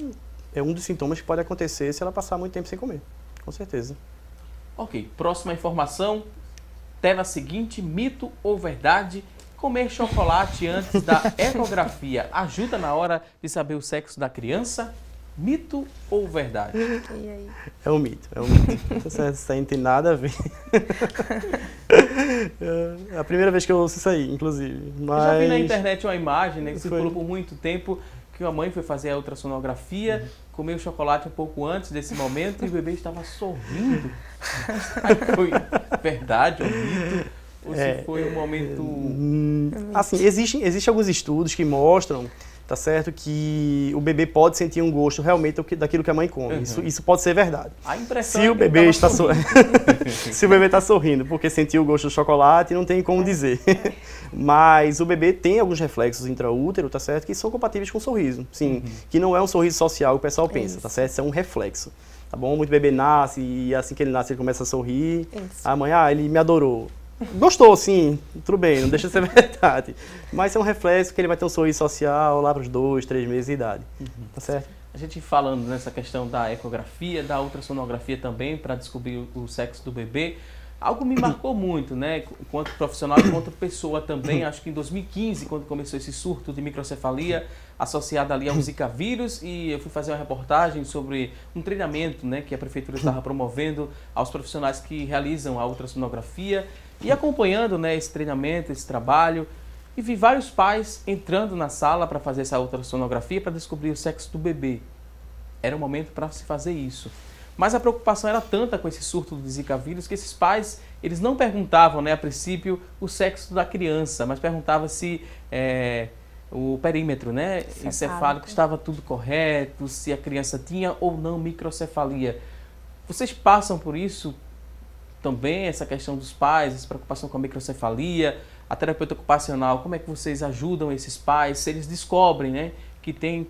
é um dos sintomas que pode acontecer se ela passar muito tempo sem comer. Com certeza. Ok, próxima informação. Tela seguinte, mito ou verdade? Comer chocolate antes da ecografia ajuda na hora de saber o sexo da criança? Mito ou verdade? E aí? É um mito, é um mito. Isso aí não tem nada a ver. É a primeira vez que eu ouço isso aí, inclusive. Mas... Eu já vi na internet uma imagem, né, que circulou por muito tempo, que a mãe foi fazer a ultrassonografia, comeu chocolate um pouco antes desse momento e o bebê estava sorrindo. Aí foi verdade ou mito? Ou se foi um momento... Assim, existem alguns estudos que mostram, tá certo, que o bebê pode sentir um gosto realmente daquilo que a mãe come. Isso pode ser verdade. A impressão se o bebê está se o bebê está sorrindo porque sentiu o gosto do chocolate, não tem como dizer. Mas o bebê tem alguns reflexos intraútero, tá certo, que são compatíveis com o sorriso. Sim, que não é um sorriso social que o pessoal pensa, tá certo? Isso é um reflexo. Tá bom? Muito bebê nasce e assim que ele nasce ele começa a sorrir. A mãe, ele me adorou. Gostou, sim, tudo bem, não deixa de ser verdade. Mas é um reflexo que ele vai ter um sorriso social lá para os 2, 3 meses de idade. Tá certo? A gente falando nessa questão da ecografia, da ultrassonografia também, para descobrir o sexo do bebê, algo me marcou muito, né? Enquanto profissional e quanto pessoa também. Acho que em 2015, quando começou esse surto de microcefalia associado ali ao Zika vírus, e eu fui fazer uma reportagem sobre um treinamento, né, que a prefeitura estava promovendo aos profissionais que realizam a ultrassonografia. E acompanhando, né, esse treinamento, esse trabalho, e vi vários pais entrando na sala para fazer essa ultrassonografia para descobrir o sexo do bebê. Era o momento para se fazer isso. Mas a preocupação era tanta com esse surto do Zika vírus que esses pais, eles não perguntavam, né, a princípio, o sexo da criança, mas perguntavam se o perímetro, né, encefálico estava tudo correto, se a criança tinha ou não microcefalia. Vocês passam por isso também, essa questão dos pais, essa preocupação com a microcefalia, a terapeuta ocupacional, como é que vocês ajudam esses pais, se eles descobrem, né, que tem,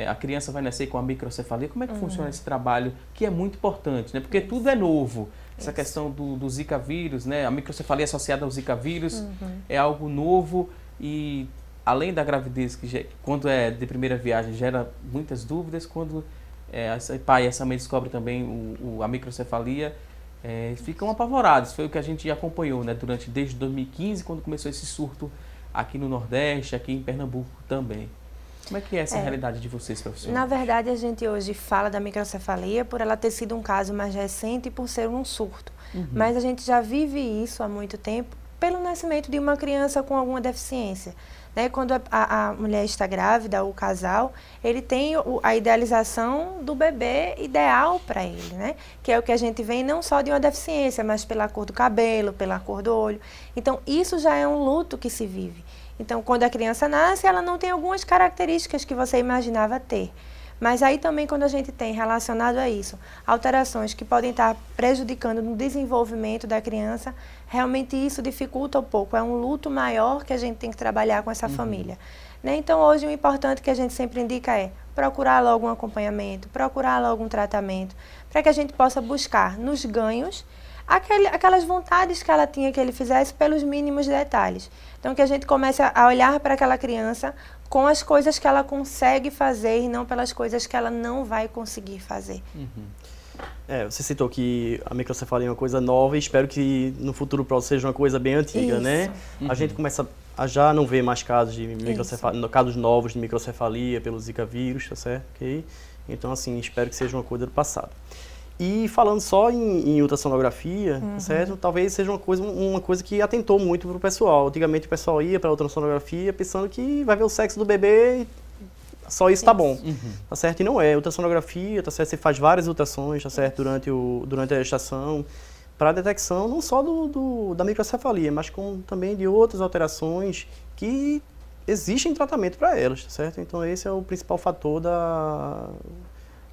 a criança vai nascer com a microcefalia, como é que funciona esse trabalho, que é muito importante, né, porque tudo é novo. Essa questão do Zika vírus, né, a microcefalia associada ao Zika vírus é algo novo e além da gravidez, que quando é de primeira viagem gera muitas dúvidas, quando esse pai e essa mãe descobrem também a microcefalia, ficam apavorados. Foi o que a gente acompanhou, né, desde 2015, quando começou esse surto aqui no Nordeste, aqui em Pernambuco também. Como é que é essa realidade de vocês, professor? Na verdade, a gente hoje fala da microcefalia por ela ter sido um caso mais recente e por ser um surto. Mas a gente já vive isso há muito tempo pelo nascimento de uma criança com alguma deficiência. Né? Quando a mulher está grávida, o casal, ele tem a idealização do bebê ideal para ele, né? Que é o que a gente vê não só de uma deficiência, mas pela cor do cabelo, pela cor do olho. Então, isso já é um luto que se vive. Então, quando a criança nasce, ela não tem algumas características que você imaginava ter. Mas aí também, quando a gente tem relacionado a isso, alterações que podem estar prejudicando no desenvolvimento da criança, realmente isso dificulta um pouco. É um luto maior que a gente tem que trabalhar com essa família. Né? Então, hoje, o importante que a gente sempre indica é procurar logo um acompanhamento, procurar logo um tratamento, para que a gente possa buscar nos ganhos aquelas vontades que ela tinha que ele fizesse pelos mínimos detalhes. Então, que a gente comece a olhar para aquela criança com as coisas que ela consegue fazer e não pelas coisas que ela não vai conseguir fazer. Você citou que a microcefalia é uma coisa nova e espero que no futuro próximo seja uma coisa bem antiga, né? A gente começa a já não ver mais casos de microcefalia, casos novos de microcefalia pelo Zika vírus, tá certo? Okay? Então, assim, espero que seja uma coisa do passado. E falando só em ultrassonografia, certo? Talvez seja uma coisa que atentou muito para o pessoal. Antigamente o pessoal ia para a ultrassonografia pensando que vai ver o sexo do bebê e só isso tá bom, tá certo? E não é. Ultrassonografia, tá certo? Você faz várias ultrações, tá certo? Durante a gestação, para a detecção não só da microcefalia, mas como também de outras alterações que existem tratamento para elas, tá certo? Então esse é o principal fator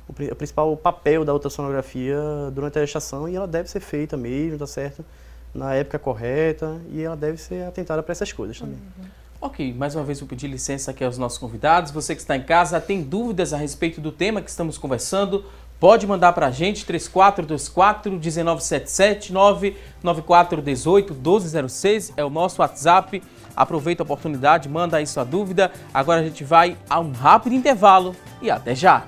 o principal papel da ultrassonografia durante a gestação e ela deve ser feita mesmo, tá certo? Na época correta e ela deve ser atentada para essas coisas também. Ok, mais uma vez vou pedir licença aqui aos nossos convidados. Você que está em casa, tem dúvidas a respeito do tema que estamos conversando, pode mandar para a gente, 3424-1977, 99418-1206, é o nosso WhatsApp. Aproveita a oportunidade, manda aí sua dúvida. Agora a gente vai a um rápido intervalo e até já!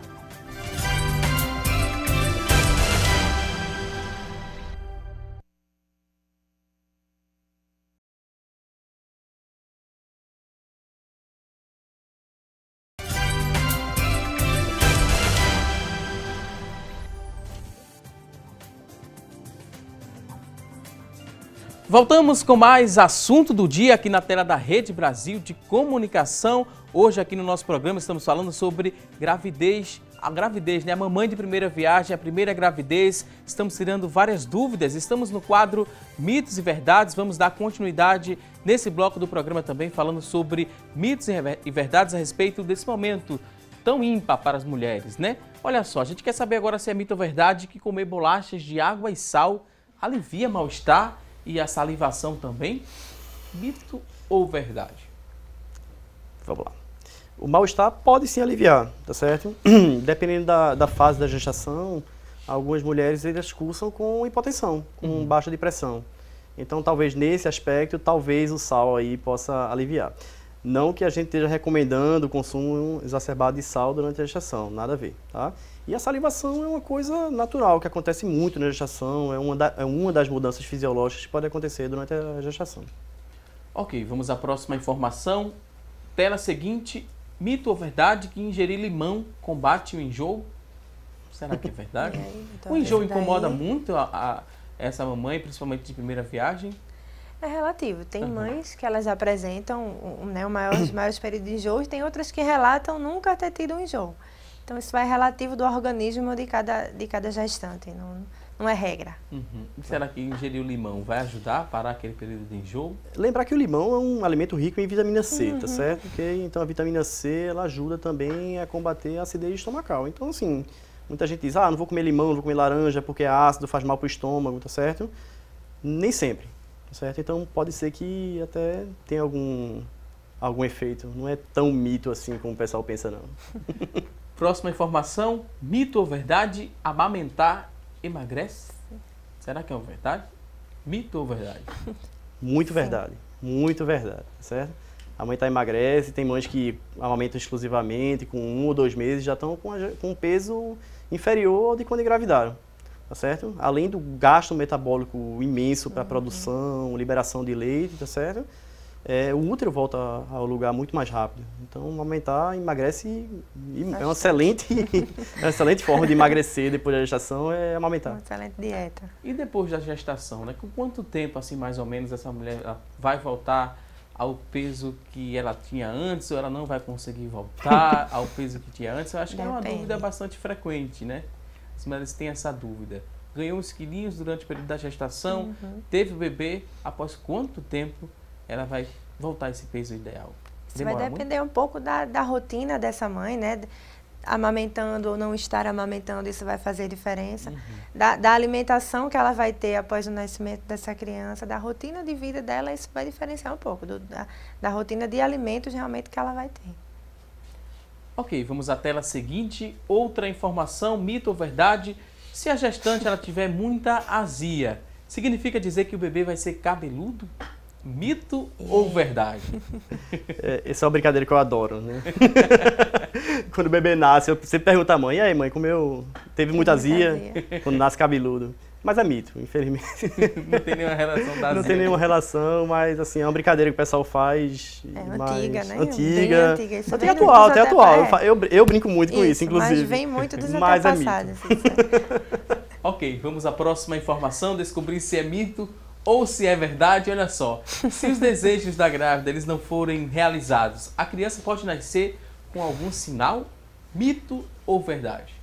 Voltamos com mais assunto do dia aqui na tela da Rede Brasil de Comunicação. Hoje aqui no nosso programa estamos falando sobre gravidez, a gravidez, né? A mamãe de primeira viagem, a primeira gravidez. Estamos tirando várias dúvidas. Estamos no quadro Mitos e Verdades. Vamos dar continuidade nesse bloco do programa também falando sobre mitos e verdades a respeito desse momento tão ímpar para as mulheres, né? Olha só, a gente quer saber agora se é mito ou verdade que comer bolachas de água e sal alivia mal-estar e a salivação também? Mito ou verdade? Vamos lá. O mal-estar pode sim aliviar, tá certo? Dependendo da fase da gestação, algumas mulheres elas cursam com hipotensão, com baixa de pressão. Então, talvez nesse aspecto, talvez o sal aí possa aliviar. Não que a gente esteja recomendando o consumo exacerbado de sal durante a gestação, nada a ver, tá? E a salivação é uma coisa natural, que acontece muito na gestação, é uma das mudanças fisiológicas que pode acontecer durante a gestação. Ok, vamos à próxima informação. Tela seguinte, mito ou verdade que ingerir limão combate o enjoo? Será que é verdade? O enjoo incomoda muito essa mamãe, principalmente de primeira viagem? É relativo. Tem mães que elas apresentam os maiores períodos de enjoo, e tem outras que relatam nunca ter tido um enjoo. Então, isso é relativo do organismo de cada gestante. Não não é regra. E será que ingerir o limão vai ajudar a parar aquele período de enjoo? Lembrar que o limão é um alimento rico em vitamina C, tá certo? Então a vitamina C, ela ajuda também a combater a acidez estomacal. Então, assim, muita gente diz, não vou comer limão, não vou comer laranja porque é ácido, faz mal pro estômago, tá certo? Nem sempre, tá certo? Então pode ser que até tenha algum efeito. Não é tão mito assim como o pessoal pensa, não. Próxima informação, mito ou verdade, amamentar emagrece? Será que é uma verdade? Mito ou verdade? Muito verdade, tá certo? A mãe emagrece, tem mães que amamentam exclusivamente, com 1 ou 2 meses já estão com um peso inferior ao de quando engravidaram, tá certo? Além do gasto metabólico imenso para a produção, liberação de leite, tá certo? O útero volta ao lugar muito mais rápido. Então, amamentar emagrece e é uma excelente forma de emagrecer depois da gestação, é amamentar. Uma excelente dieta. E depois da gestação, né? Com quanto tempo, assim, mais ou menos, essa mulher vai voltar ao peso que ela tinha antes, ou ela não vai conseguir voltar ao peso que tinha antes? Eu acho que é uma dúvida bastante frequente, né? As mulheres têm essa dúvida. Ganhou uns quilinhos durante o período da gestação, teve o bebê, após quanto tempo ela vai voltar a esse peso ideal? Isso vai depender um pouco da rotina dessa mãe, né? Amamentando ou não estar amamentando, isso vai fazer diferença. Da alimentação que ela vai ter após o nascimento dessa criança, da rotina de vida dela, isso vai diferenciar um pouco da rotina de alimentos realmente que ela vai ter. Ok, vamos à tela seguinte. Outra informação, mito ou verdade, se a gestante ela tiver muita azia, significa dizer que o bebê vai ser cabeludo? Mito ou verdade? Essa é uma brincadeira que eu adoro, né? Quando o bebê nasce, eu sempre pergunto à mãe, e aí mãe, teve muita azia quando nasce cabeludo? Mas é mito, infelizmente. Não tem nenhuma relação da azia. Não tem nenhuma relação, mas assim, é uma brincadeira que o pessoal faz. Antiga, né? Antiga. Isso até atual. Eu brinco muito com isso, inclusive. Mas vem muito dos antepassados. Ok, vamos à próxima informação, descobrir se é mito ou se é verdade. Olha só, se os desejos da grávida eles não forem realizados, a criança pode nascer com algum sinal? Mito ou verdade?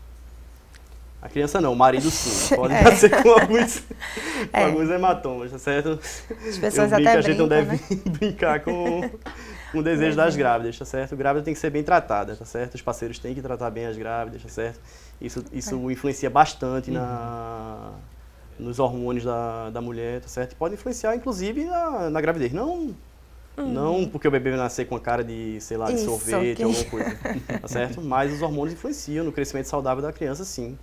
A criança não, o marido sim. Pode nascer com alguns hematomas, tá certo? As pessoas até a gente não deve né? brincar com o desejo das grávidas, tá certo? A grávida tem que ser bem tratada, tá certo? Os parceiros têm que tratar bem as grávidas, tá certo? Isso influencia bastante nos hormônios da mulher, tá certo? E pode influenciar, inclusive, na gravidez. Não porque o bebê vai nascer com a cara de, sei lá, de sorvete, alguma coisa, tá certo? Mas os hormônios influenciam no crescimento saudável da criança, sim.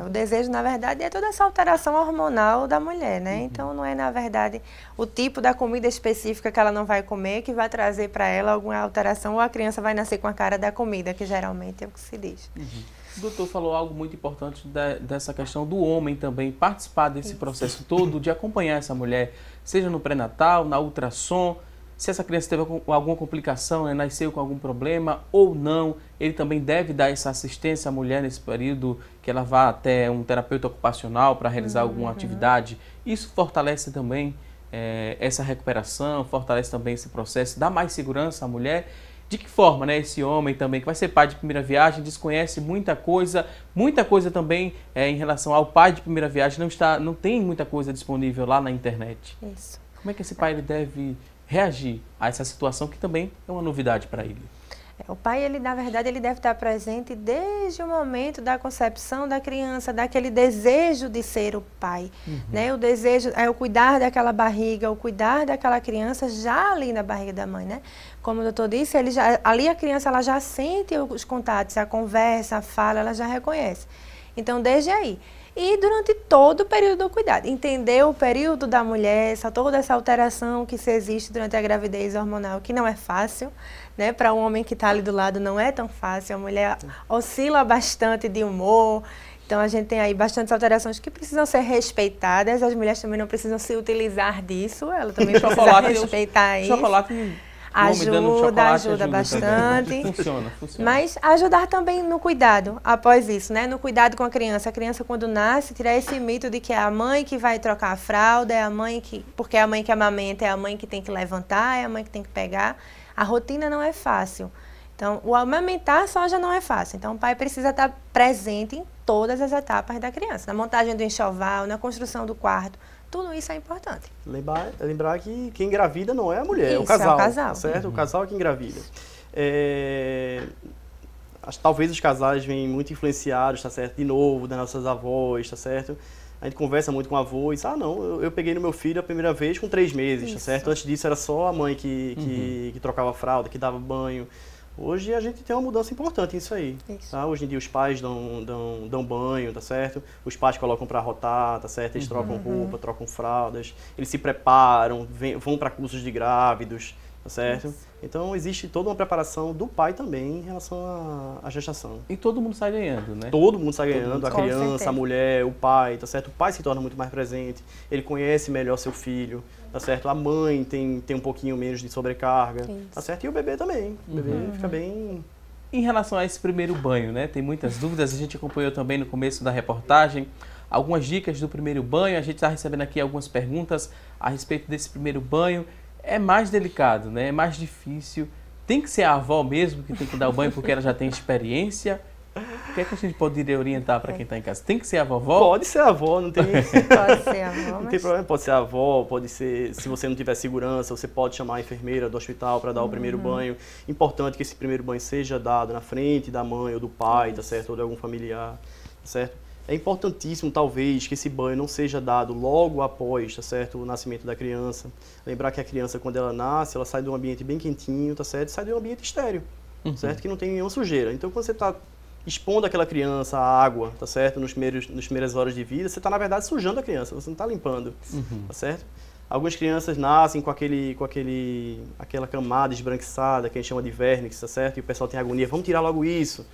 O desejo, na verdade, é toda essa alteração hormonal da mulher, né? Então, não é, na verdade, o tipo da comida específica que ela não vai comer que vai trazer para ela alguma alteração, ou a criança vai nascer com a cara da comida, que geralmente é o que se diz. O doutor falou algo muito importante dessa questão do homem também participar desse processo todo, de acompanhar essa mulher, seja no pré-natal, na ultrassom, se essa criança teve alguma complicação, né, nasceu com algum problema ou não, ele também deve dar essa assistência à mulher nesse período, que ela vá até um terapeuta ocupacional para realizar alguma atividade. Isso fortalece também essa recuperação, fortalece também esse processo, dá mais segurança à mulher. De que forma, né, esse homem também, que vai ser pai de primeira viagem, desconhece muita coisa também em relação ao pai de primeira viagem, não tem muita coisa disponível lá na internet. Isso. Como é que esse pai ele deve reagir a essa situação que também é uma novidade para ele? O pai, na verdade, ele deve estar presente desde o momento da concepção da criança, daquele desejo de ser o pai, né? O desejo é o cuidar daquela barriga, o cuidar daquela criança já ali na barriga da mãe, né? Como o doutor disse, ali a criança ela já sente os contatos, a conversa, a fala, ela já reconhece. Então, desde aí. E durante todo o período do cuidado, entender o período da mulher, toda essa alteração que se existe durante a gravidez hormonal, que não é fácil, né? Para um homem que está ali do lado não é tão fácil, a mulher oscila bastante de humor, então a gente tem aí bastantes alterações que precisam ser respeitadas, as mulheres também não precisam se utilizar disso, ela também precisa respeitar isso. Chocolate Ajuda bastante. Funciona. Mas ajudar também no cuidado, após isso, né? No cuidado com a criança. A criança, quando nasce, tirar esse mito de que é a mãe que vai trocar a fralda, porque é a mãe que amamenta, é a mãe que tem que levantar, é a mãe que tem que pegar. A rotina não é fácil. Então, o amamentar só já não é fácil. Então, o pai precisa estar presente em todas as etapas da criança. Na montagem do enxoval, na construção do quarto. Tudo isso é importante. Lembrar que quem engravida não é a mulher, Isso, é o casal. É o casal. Certo? O casal é que engravida. Talvez os casais venham muito influenciados, tá certo? De novo, das nossas avós, tá certo? A gente conversa muito com o avô e diz, não, eu peguei no meu filho a primeira vez com 3 meses, Isso. tá certo? Antes disso era só a mãe que trocava fralda, que dava banho. Hoje a gente tem uma mudança importante nisso aí. Tá? Hoje em dia os pais dão banho, tá certo? Os pais colocam para rotar, tá certo? Eles trocam roupa, trocam fraldas, eles se preparam, vão para cursos de grávidos, tá certo? Isso. Então existe toda uma preparação do pai também em relação à gestação. E todo mundo sai ganhando, né? Todo mundo sai ganhando, a Com criança, certeza. a mulher, o pai, tá certo? O pai se torna muito mais presente, ele conhece melhor seu filho, tá certo? A mãe tem um pouquinho menos de sobrecarga, tá certo? E o bebê também, o bebê fica bem... Em relação a esse primeiro banho, né? Tem muitas dúvidas, a gente acompanhou também no começo da reportagem algumas dicas do primeiro banho, a gente está recebendo aqui algumas perguntas a respeito desse primeiro banho. É mais delicado, né? É mais difícil. Tem que ser a avó mesmo que tem que dar o banho porque ela já tem experiência. O que é que a gente poderia orientar para quem está em casa? Tem que ser a vovó? Pode ser a avó, não tem... Pode ser a avó, Não tem problema, pode ser a avó, pode ser, se você não tiver segurança, você pode chamar a enfermeira do hospital para dar o primeiro banho. Importante que esse primeiro banho seja dado na frente da mãe ou do pai, tá certo? Ou de algum familiar, tá certo? É importantíssimo, talvez, que esse banho não seja dado logo após, tá certo, o nascimento da criança. Lembrar que a criança, quando ela nasce, ela sai de um ambiente bem quentinho, tá certo? Sai de um ambiente estéril, certo? Que não tem nenhuma sujeira. Então, quando você está expondo aquela criança à água, tá certo? Nas primeiras horas de vida, você está, na verdade, sujando a criança, você não está limpando, tá certo? Algumas crianças nascem com aquela camada esbranquiçada, que a gente chama de vernix, tá certo? E o pessoal tem agonia, vamos tirar logo isso.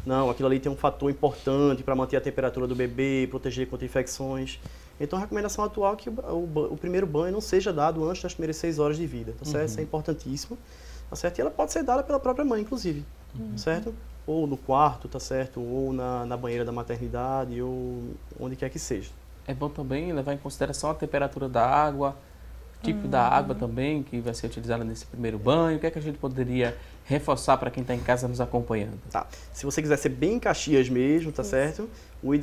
Não, aquilo ali tem um fator importante para manter a temperatura do bebê, proteger contra infecções. Então, a recomendação atual é que o primeiro banho não seja dado antes das primeiras 6 horas de vida, tá certo? Isso é importantíssimo, tá certo? E ela pode ser dada pela própria mãe, inclusive, tá certo? Ou no quarto, tá certo? Ou na banheira da maternidade, ou onde quer que seja. É bom também levar em consideração a temperatura da água, o tipo da água também que vai ser utilizada nesse primeiro banho. O que é que a gente poderia reforçar para quem está em casa nos acompanhando? Tá. Se você quiser ser bem Caxias mesmo, tá certo?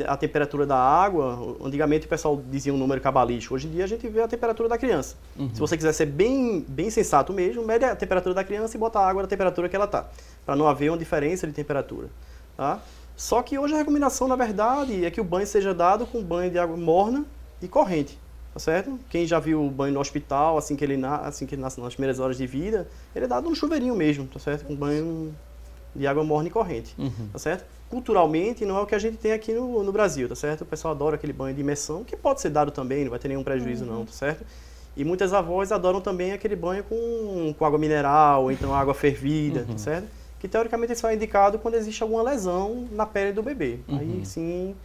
A temperatura da água, antigamente o pessoal dizia um número cabalístico, hoje em dia a gente vê a temperatura da criança. Se você quiser ser bem sensato mesmo, mede a temperatura da criança e bota a água na temperatura que ela está, para não haver uma diferença de temperatura, tá? Só que hoje a recomendação, na verdade, é que o banho seja dado com banho de água morna e corrente, tá certo? Quem já viu o banho no hospital, assim que ele nasce nas primeiras horas de vida, ele é dado no chuveirinho mesmo, tá certo? Com banho de água morna e corrente, tá certo? Culturalmente, não é o que a gente tem aqui no Brasil, tá certo? O pessoal adora aquele banho de imersão, que pode ser dado também, não vai ter nenhum prejuízo não, tá certo? E muitas avós adoram também aquele banho com água mineral, ou então água fervida, tá certo? Que teoricamente isso é indicado quando existe alguma lesão na pele do bebê. Aí sim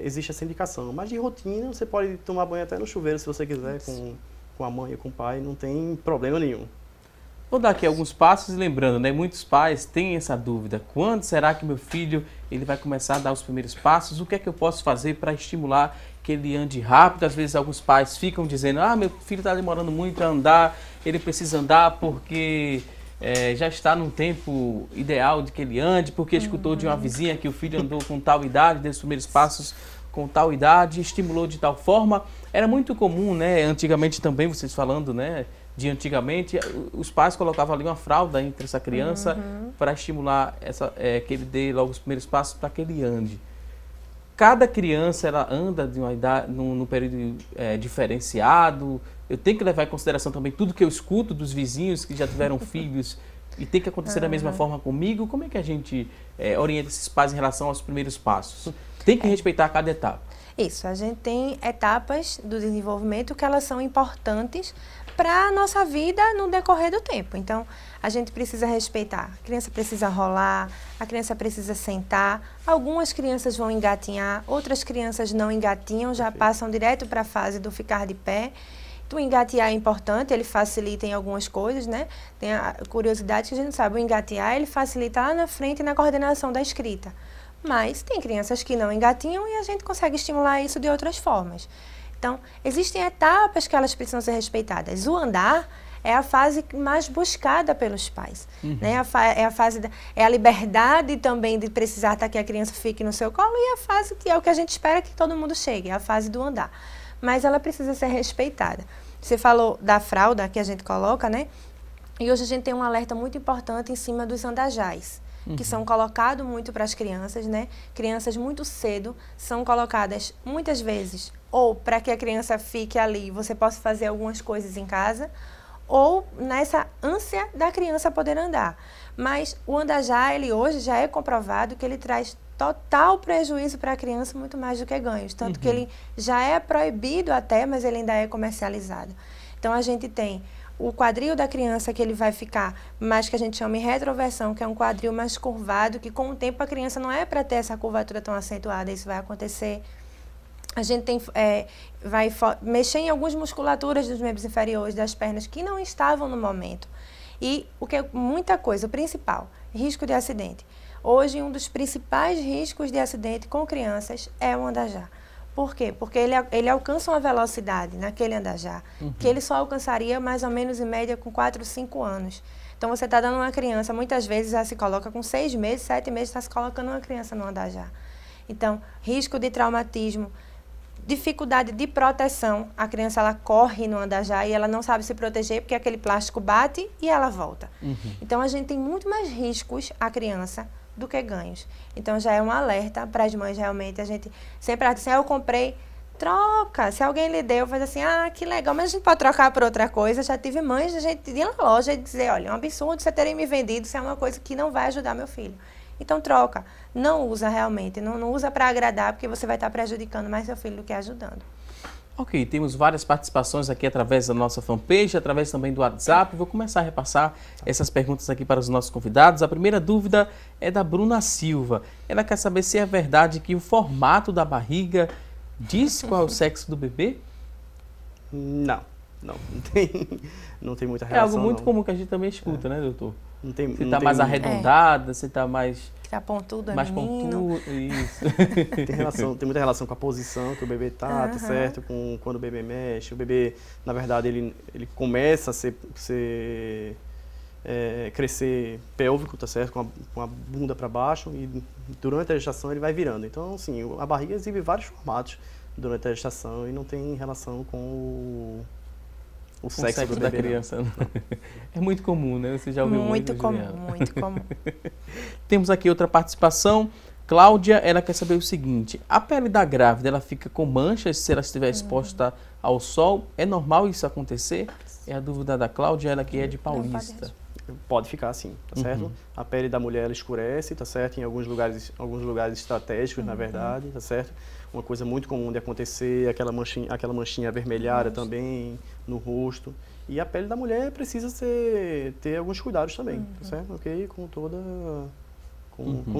existe essa indicação. Mas de rotina, você pode tomar banho até no chuveiro se você quiser, com a mãe ou com o pai, não tem problema nenhum. Vou dar aqui alguns passos, lembrando, né? Muitos pais têm essa dúvida. Quando será que meu filho ele vai começar a dar os primeiros passos? O que é que eu posso fazer para estimular que ele ande rápido? Às vezes alguns pais ficam dizendo, meu filho está demorando muito a andar, ele precisa andar porque já está num tempo ideal de que ele ande, porque escutou de uma vizinha que o filho andou com tal idade, deu os primeiros passos com tal idade, estimulou de tal forma. Era muito comum, né? Antigamente também, vocês falando, né? De antigamente, os pais colocavam ali uma fralda entre essa criança para estimular que ele dê logo os primeiros passos para que ele ande. Cada criança ela anda de uma idade, num período diferenciado. Eu tenho que levar em consideração também tudo que eu escuto dos vizinhos que já tiveram filhos e tem que acontecer da mesma forma comigo. Como é que a gente orienta esses pais em relação aos primeiros passos? Tem que respeitar cada etapa. Isso, a gente tem etapas do desenvolvimento que elas são importantes para a nossa vida no decorrer do tempo. Então, a gente precisa respeitar. A criança precisa rolar, a criança precisa sentar. Algumas crianças vão engatinhar, outras crianças não engatinham, já passam direto para a fase do ficar de pé. O engatear é importante, ele facilita em algumas coisas, né? Tem a curiosidade que a gente sabe, o engatear ele facilita lá na frente na coordenação da escrita. Mas tem crianças que não engatinham e a gente consegue estimular isso de outras formas. Então, existem etapas que elas precisam ser respeitadas. O andar é a fase mais buscada pelos pais. Né? É a liberdade também de precisar que a criança fique no seu colo, e a fase que é o que a gente espera que todo mundo chegue, é a fase do andar. Mas ela precisa ser respeitada. Você falou da fralda que a gente coloca, né? E hoje a gente tem um alerta muito importante em cima dos andajás, que são colocados muito para as crianças, né? Crianças muito cedo são colocadas muitas vezes ou para que a criança fique ali, você possa fazer algumas coisas em casa, ou nessa ânsia da criança poder andar. Mas o andajá, ele hoje já é comprovado que ele traz total prejuízo para a criança, muito mais do que ganhos. Tanto que ele já é proibido até, mas ele ainda é comercializado. Então a gente tem o quadril da criança, que ele vai ficar mais, que a gente chama de retroversão, que é um quadril mais curvado, que com o tempo a criança não é para ter essa curvatura tão acentuada, isso vai acontecer. A gente tem, vai mexer em algumas musculaturas dos membros inferiores, das pernas, que não estavam no momento. E muita coisa, o principal, risco de acidente. Hoje, um dos principais riscos de acidente com crianças é o andajá. Por quê? Porque ele alcança uma velocidade naquele andajá que ele só alcançaria mais ou menos em média com 4, 5 anos. Então, você está dando uma criança, muitas vezes já se coloca com 6 meses, 7 meses, está se colocando uma criança no andajá. Então, risco de traumatismo, dificuldade de proteção, a criança ela corre no andajá e ela não sabe se proteger porque aquele plástico bate e ela volta. Então, a gente tem muito mais riscos, a criança, do que ganhos. Então, já é um alerta para as mães, realmente. A gente sempre diz assim, eu comprei, troca. Se alguém lhe deu, faz assim, que legal, mas a gente pode trocar por outra coisa. Já tive mães, a gente ir na loja e dizer, olha, é um absurdo você terem me vendido, isso é uma coisa que não vai ajudar meu filho. Então, troca. Não usa realmente, não usa para agradar, porque você vai estar prejudicando mais seu filho do que ajudando. Ok, temos várias participações aqui através da nossa fanpage, através também do WhatsApp. Vou começar a repassar essas perguntas aqui para os nossos convidados. A primeira dúvida é da Bruna Silva. Ela quer saber se é verdade que o formato da barriga diz qual é o sexo do bebê? Não tem muita relação. É algo muito comum que a gente também escuta, né, doutor? Se está mais arredondada, se está mais... Está pontudo, mais pontudo, isso. Tem muita relação com a posição que o bebê tá certo? Com quando o bebê mexe. O bebê, na verdade, ele começa a crescer pélvico, tá certo? Com a bunda para baixo, e durante a gestação ele vai virando. Então, assim, a barriga exibe vários formatos durante a gestação e não tem relação com o sexo do bebê, da criança. É muito comum, né? Você já ouviu muito comum, muito comum. Temos aqui outra participação. Cláudia, ela quer saber o seguinte: a pele da grávida, ela fica com manchas se ela estiver exposta ao sol? É normal isso acontecer? É a dúvida da Cláudia, ela que é de Paulista. Pode ficar assim, tá certo? A pele da mulher ela escurece, tá certo? Em alguns lugares estratégicos, na verdade, tá certo? Uma coisa muito comum de acontecer, aquela manchinha avermelhada também no rosto. E a pele da mulher precisa ter alguns cuidados também, tá certo? Ok? Com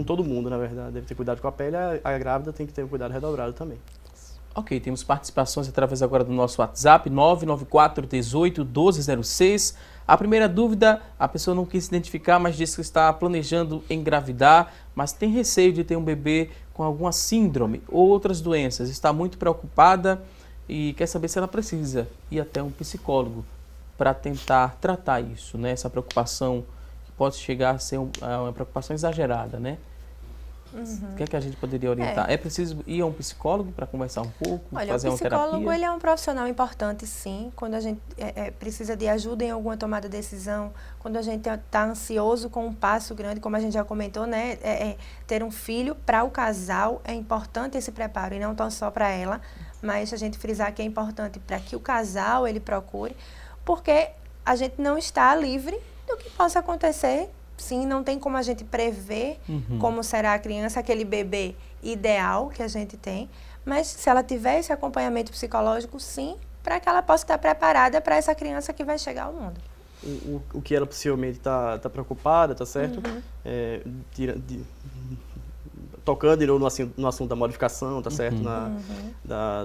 todo mundo, na verdade. Deve ter cuidado com a pele, a grávida tem que ter um cuidado redobrado também. Ok, temos participações através agora do nosso WhatsApp, 994 18 1206. A primeira dúvida, a pessoa não quis se identificar, mas disse que está planejando engravidar, mas tem receio de ter um bebê com alguma síndrome ou outras doenças. Está muito preocupada e quer saber se ela precisa ir até um psicólogo para tentar tratar isso, né? Essa preocupação que pode chegar a ser uma preocupação exagerada, né? O que é que a gente poderia orientar? É preciso ir a um psicólogo para conversar um pouco, fazer uma terapia? O psicólogo ele é um profissional importante, sim. Quando a gente precisa de ajuda em alguma tomada de decisão, quando a gente está ansioso com um passo grande, como a gente já comentou, né? Ter um filho para o casal é importante esse preparo, e não tão só para ela, mas a gente frisar que é importante para que o casal ele procure, porque a gente não está livre do que possa acontecer. Sim, não tem como a gente prever como será a criança, aquele bebê ideal que a gente tem, mas se ela tiver esse acompanhamento psicológico, sim, para que ela possa estar preparada para essa criança que vai chegar ao mundo. O que ela possivelmente está preocupada, tá certo? Tocando no assunto da modificação, tá certo?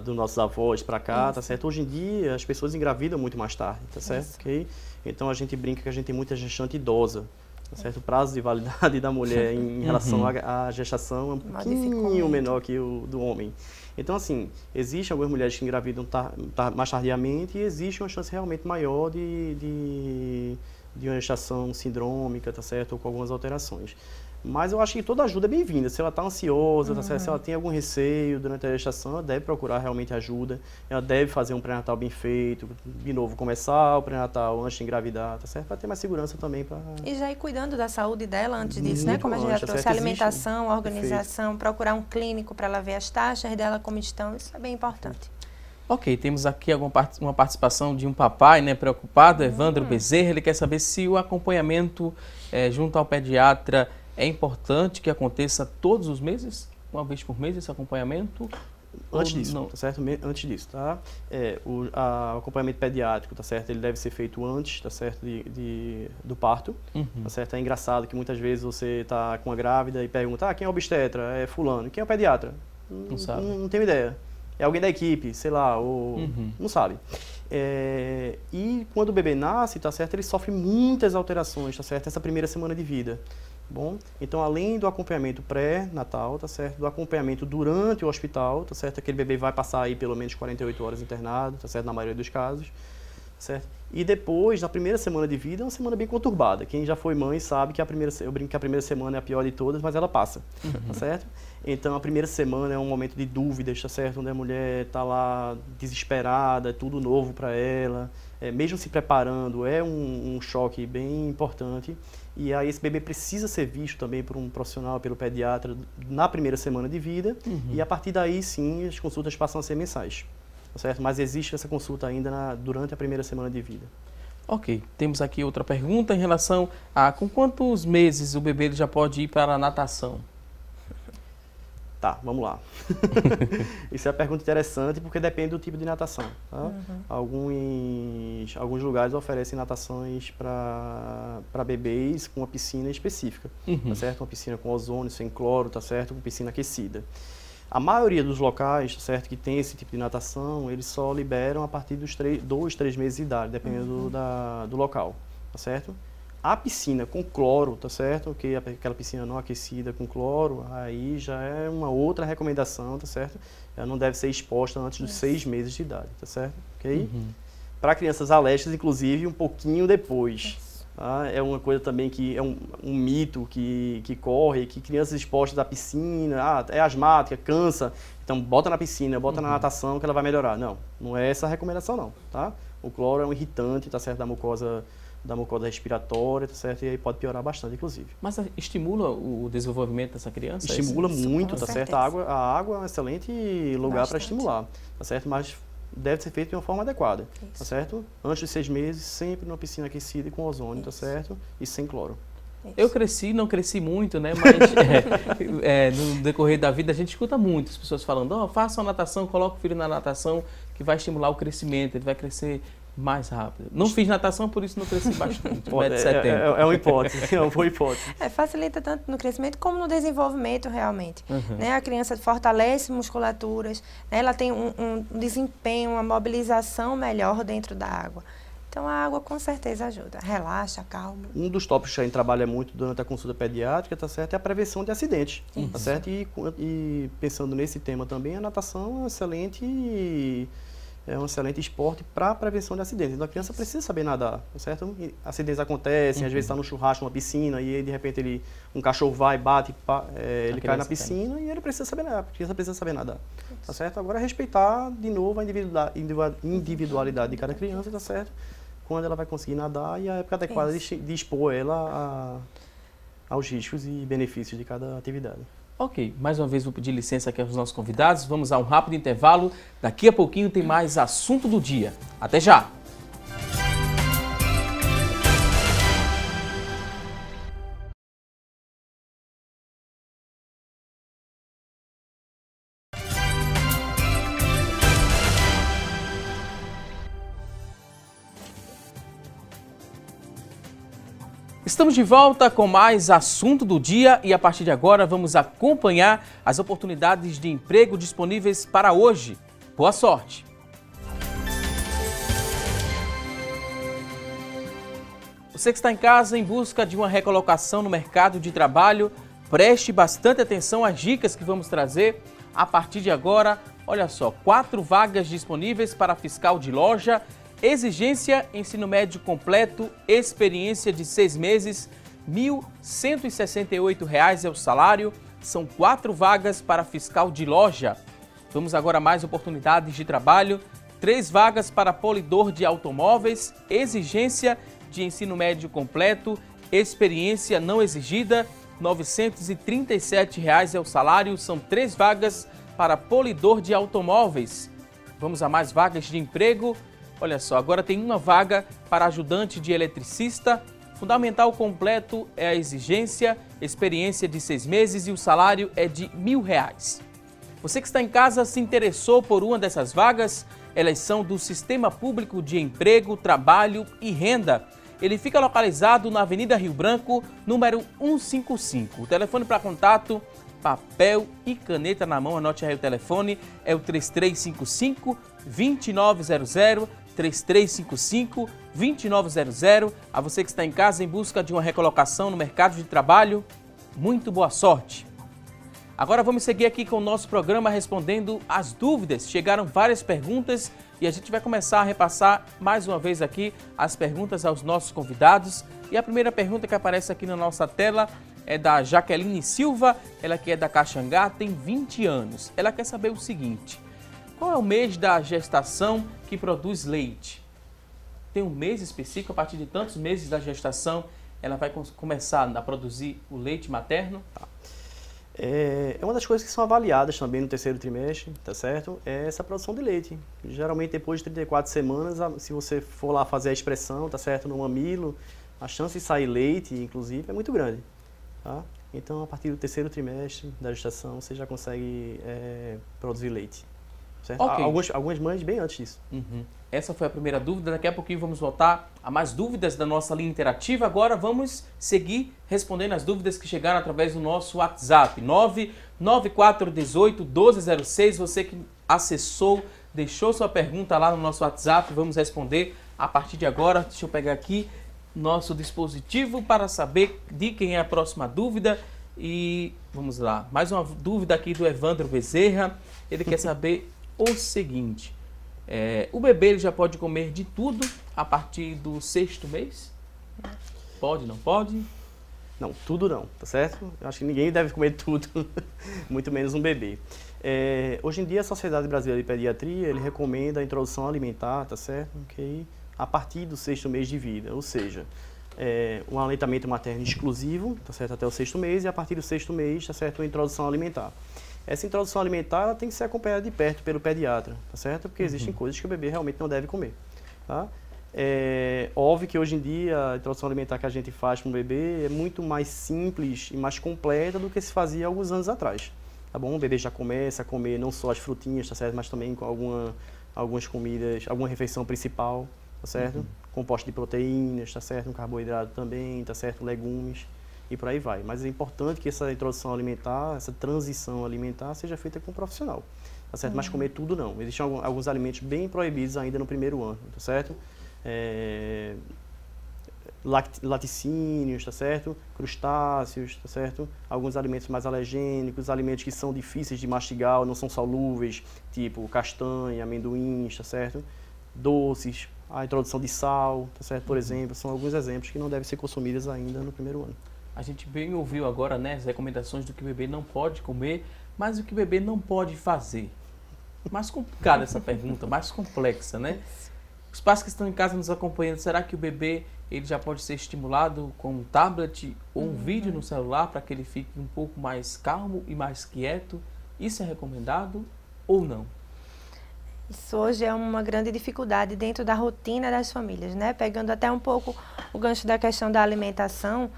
Dos nossos avós para cá, tá certo? Hoje em dia as pessoas engravidam muito mais tarde, tá certo? Okay? Então a gente brinca que a gente tem muita gestante idosa. tá certo? O prazo de validade da mulher em relação à gestação é um pouquinho menor que o do homem. Então, assim, existem algumas mulheres que engravidam mais tardiamente e existe uma chance realmente maior de uma gestação sindrômica, tá certo? Ou com algumas alterações. Mas eu acho que toda ajuda é bem-vinda. Se ela está ansiosa, tá certo? Se ela tem algum receio durante a gestação, ela deve procurar realmente ajuda. Ela deve fazer um pré-natal bem feito. De novo, começar o pré-natal antes de engravidar, tá certo? Para ter mais segurança também. E já ir cuidando da saúde dela antes disso, Muito né? Como a gente já antes, tá trouxe, certo? alimentação, organização, procurar um clínico para ela ver as taxas dela como estão. Isso é bem importante. Ok, temos aqui uma participação de um papai, né, preocupado, Evandro Bezerra. Ele quer saber se o acompanhamento junto ao pediatra é importante que aconteça todos os meses, uma vez por mês, esse acompanhamento? Antes disso, tá certo? Antes disso, tá? O acompanhamento pediátrico, tá certo? Ele deve ser feito antes, tá certo? Do parto, tá certo? É engraçado que muitas vezes você tá com uma grávida e pergunta, quem é o obstetra? É fulano. Quem é o pediatra? Não sabe. Não tenho ideia. É alguém da equipe, sei lá, ou não sabe. E quando o bebê nasce, tá certo? Ele sofre muitas alterações, tá certo? Essa primeira semana de vida. Bom, então além do acompanhamento pré-natal, tá certo? Do acompanhamento durante o hospital, tá certo? Aquele bebê vai passar aí pelo menos 48 horas internado, tá certo? Na maioria dos casos, certo? E depois, na primeira semana de vida, é uma semana bem conturbada. Quem já foi mãe sabe que eu brinco que a primeira semana é a pior de todas, mas ela passa, tá certo? Então a primeira semana é um momento de dúvidas, tá certo? Onde a mulher tá lá desesperada, é tudo novo para ela, mesmo se preparando, é um choque bem importante. E aí esse bebê precisa ser visto também por um profissional, pelo pediatra, na primeira semana de vida. E a partir daí, sim, as consultas passam a ser mensais. Tá certo? Mas existe essa consulta ainda durante a primeira semana de vida. Ok. Temos aqui outra pergunta em relação a com quantos meses o bebê já pode ir para a natação? Tá, vamos lá. Isso é uma pergunta interessante porque depende do tipo de natação. Tá? Alguns lugares oferecem natações para bebês com uma piscina específica, tá certo? Uma piscina com ozônio, sem cloro, tá certo? Com piscina aquecida. A maioria dos locais, tá certo, que tem esse tipo de natação, eles só liberam a partir dos 2, 3 meses de idade, dependendo do local, tá certo? A piscina com cloro, tá certo? Que aquela piscina não aquecida com cloro, aí já é uma outra recomendação, tá certo? Ela não deve ser exposta antes dos 6 meses de idade, tá certo? Ok? Para crianças alérgicas, inclusive, um pouquinho depois. Tá? É uma coisa também que é um mito que corre, que crianças expostas à piscina, é asmática, cansa, então bota na piscina, bota na natação que ela vai melhorar. Não, não é essa a recomendação não, tá? O cloro é um irritante, tá certo, da mucosa respiratória, tá certo? E aí pode piorar bastante, inclusive. Mas estimula o desenvolvimento dessa criança? Estimula muito, tá certo? A água é um excelente lugar para estimular, tá certo? Mas deve ser feito de uma forma adequada, tá certo? Antes de 6 meses, sempre numa piscina aquecida e com ozônio, tá certo? E sem cloro. Eu não cresci muito, né? Mas no decorrer da vida a gente escuta muito as pessoas falando, faça uma natação, coloque o filho na natação que vai estimular o crescimento, ele vai crescer mais rápido. Não fiz natação, por isso não cresci bastante. É uma hipótese, é uma boa hipótese. Facilita tanto no crescimento como no desenvolvimento, realmente. Né? A criança fortalece musculaturas, né? Ela tem um desempenho, uma mobilização melhor dentro da água. Então, a água com certeza ajuda. Relaxa, calma. Um dos tópicos que a gente trabalha muito durante a consulta pediátrica, tá certo? É a prevenção de acidentes, tá certo? E pensando nesse tema também, a natação é um excelente esporte para a prevenção de acidentes. Então, a criança precisa saber nadar, tá certo? E acidentes acontecem, às vezes está no churrasco, numa piscina, e aí, de repente um cachorro vai, bate, ele cai na piscina e ele precisa saber nadar. A criança precisa saber nadar, tá certo? Agora, respeitar, de novo, a individualidade de cada criança, tá certo? Quando ela vai conseguir nadar e a época adequada de expor ela aos riscos e benefícios de cada atividade. Ok, mais uma vez vou pedir licença aqui aos nossos convidados, vamos a um rápido intervalo, daqui a pouquinho tem mais assunto do dia. Até já! Estamos de volta com mais assunto do dia e a partir de agora vamos acompanhar as oportunidades de emprego disponíveis para hoje. Boa sorte! Você que está em casa em busca de uma recolocação no mercado de trabalho, preste bastante atenção às dicas que vamos trazer a partir de agora. Olha só, 4 vagas disponíveis para fiscal de loja, exigência ensino médio completo, experiência de 6 meses, R$ 1.168 é o salário, são 4 vagas para fiscal de loja. Vamos agora a mais oportunidades de trabalho, 3 vagas para polidor de automóveis, exigência de ensino médio completo, experiência não exigida, R$ 937 é o salário, são 3 vagas para polidor de automóveis. Vamos a mais vagas de emprego. Olha só, agora tem uma vaga para ajudante de eletricista, fundamental completo é a exigência, experiência de 6 meses e o salário é de R$ 1.000. Você que está em casa se interessou por uma dessas vagas, elas são do Sistema Público de Emprego, Trabalho e Renda. Ele fica localizado na Avenida Rio Branco, número 155. O telefone para contato, papel e caneta na mão, anote aí o telefone, é o 3355-2900, 3355-2900. A você que está em casa em busca de uma recolocação no mercado de trabalho, muito boa sorte. Agora vamos seguir aqui com o nosso programa respondendo as dúvidas. Chegaram várias perguntas e a gente vai começar a repassar mais uma vez aqui as perguntas aos nossos convidados. E a primeira pergunta que aparece aqui na nossa tela é da Jaqueline Silva, ela que é da Caxangá, tem 20 anos. Ela quer saber o seguinte: qual é o mês da gestação que produz leite? Tem um mês específico, a partir de tantos meses da gestação ela vai começar a produzir o leite materno? É uma das coisas que são avaliadas também no terceiro trimestre, tá certo? É essa produção de leite. Geralmente depois de 34 semanas, se você for lá fazer a expressão, tá certo, no mamilo, a chance de sair leite, inclusive, é muito grande, tá? Então, a partir do terceiro trimestre da gestação, você já consegue produzir leite, certo? Okay. Algumas mães bem antes disso. Uhum. Essa foi a primeira dúvida. Daqui a pouquinho vamos voltar a mais dúvidas da nossa linha interativa. Agora vamos seguir respondendo as dúvidas que chegaram através do nosso WhatsApp. 99418-1206. Você que acessou, deixou sua pergunta lá no nosso WhatsApp. Vamos responder a partir de agora. Deixa eu pegar aqui nosso dispositivo para saber de quem é a próxima dúvida. E vamos lá. Mais uma dúvida aqui do Evandro Bezerra. Ele quer saber o seguinte: o bebê ele já pode comer de tudo a partir do 6º mês? Pode, não pode? Não, tudo não, tá certo? Eu acho que ninguém deve comer tudo, muito menos um bebê. Hoje em dia a Sociedade Brasileira de Pediatria ele recomenda a introdução alimentar, tá certo? Okay? A partir do 6º mês de vida, ou seja, um aleitamento materno exclusivo, tá certo? Até o 6º mês, e a partir do 6º mês, tá certo? Uma introdução alimentar. Essa introdução alimentar ela tem que ser acompanhada de perto pelo pediatra, tá certo? Porque existem coisas que o bebê realmente não deve comer, tá? Óbvio que hoje em dia a introdução alimentar que a gente faz para um bebê é muito mais simples e mais completa do que se fazia alguns anos atrás, tá bom? O bebê já começa a comer não só as frutinhas, tá certo? Mas também com algumas comidas, alguma refeição principal, tá certo? Composto de proteínas, tá certo? Um carboidrato também, tá certo? Legumes. E por aí vai. Mas é importante que essa introdução alimentar, essa transição alimentar seja feita com um profissional, tá certo? Mas comer tudo não. Existem alguns alimentos bem proibidos ainda no primeiro ano, tá certo? Laticínios, tá certo? Crustáceos, tá certo? Alguns alimentos mais alergênicos, alimentos que são difíceis de mastigar ou não são solúveis, tipo castanha, amendoins, tá certo? Doces, a introdução de sal, tá certo? Por exemplo, são alguns exemplos que não devem ser consumidos ainda no primeiro ano. A gente bem ouviu agora, né, as recomendações do que o bebê não pode comer, mas o que o bebê não pode fazer. Mais complicada essa pergunta, mais complexa, né? Os pais que estão em casa nos acompanhando, será que o bebê ele já pode ser estimulado com um tablet ou um vídeo no celular para que ele fique um pouco mais calmo e mais quieto? Isso é recomendado ou não? Isso hoje é uma grande dificuldade dentro da rotina das famílias, né? Pegando até um pouco o gancho da questão da alimentação,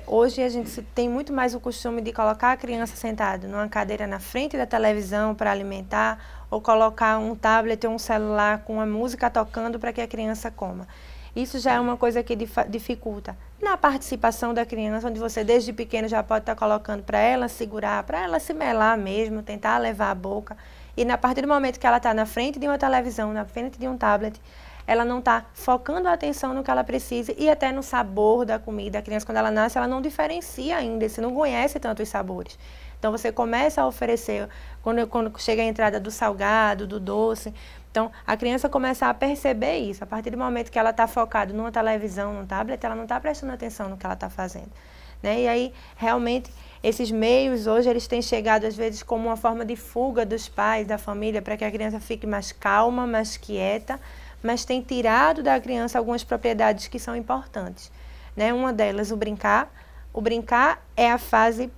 hoje a gente tem muito mais o costume de colocar a criança sentada numa cadeira na frente da televisão para alimentar, ou colocar um tablet ou um celular com a música tocando para que a criança coma. Isso já é uma coisa que dificulta na participação da criança, onde você desde pequeno já pode estar colocando para ela segurar, para ela se melar mesmo, tentar levar a boca. E a partir do momento que ela está na frente de uma televisão, na frente de um tablet, ela não está focando a atenção no que ela precisa e até no sabor da comida. A criança, quando ela nasce, ela não diferencia ainda, você não conhece tanto os sabores. Então, você começa a oferecer, quando chega a entrada do salgado, do doce, então, a criança começa a perceber isso. A partir do momento que ela está focada numa televisão, num tablet, ela não está prestando atenção no que ela está fazendo, né? E aí, realmente, esses meios hoje, eles têm chegado, às vezes, como uma forma de fuga dos pais, da família, para que a criança fique mais calma, mais quieta, mas tem tirado da criança algumas propriedades que são importantes, né? Uma delas, o brincar. O brincar é a fase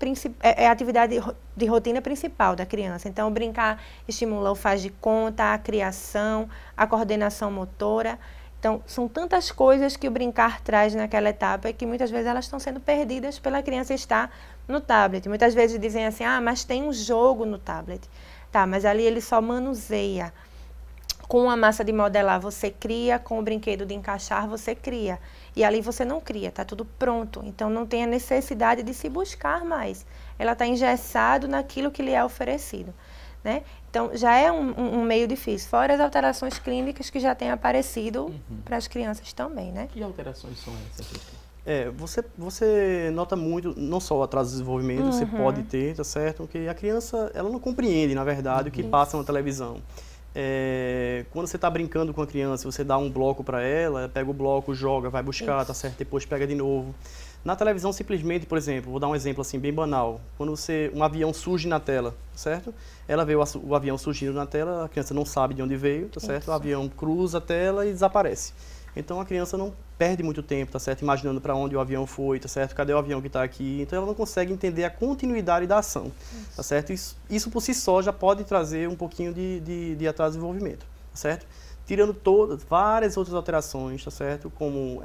é a atividade de rotina principal da criança. Então, o brincar estimula o faz de conta, a criação, a coordenação motora. Então, são tantas coisas que o brincar traz naquela etapa que muitas vezes elas estão sendo perdidas pela criança estar no tablet. Muitas vezes dizem assim, mas tem um jogo no tablet. Tá, mas ali ele só manuseia. Com a massa de modelar você cria, com o brinquedo de encaixar você cria. E ali você não cria, está tudo pronto. Então não tem a necessidade de se buscar mais. Ela está engessado naquilo que lhe é oferecido, né? Então já é um meio difícil. Fora as alterações clínicas que já têm aparecido para as crianças também, né? Que alterações são essas? Você nota muito, não só o atraso de desenvolvimento, você pode ter, tá certo? Porque a criança, ela não compreende, na verdade, o que passa na televisão. Quando você está brincando com a criança, você dá um bloco para ela, pega o bloco, joga, vai buscar, tá certo? Depois pega de novo. Na televisão, simplesmente, por exemplo, vou dar um exemplo assim bem banal. Quando um avião surge na tela, certo? Ela vê o avião surgindo na tela, a criança não sabe de onde veio, tá certo? O avião cruza a tela e desaparece. Então a criança não perde muito tempo, tá certo? Imaginando para onde o avião foi, tá certo? Cadê o avião que está aqui? Então ela não consegue entender a continuidade da ação, tá certo? Isso por si só já pode trazer um pouquinho de atraso de desenvolvimento, tá certo? Tirando várias outras alterações, tá certo? Como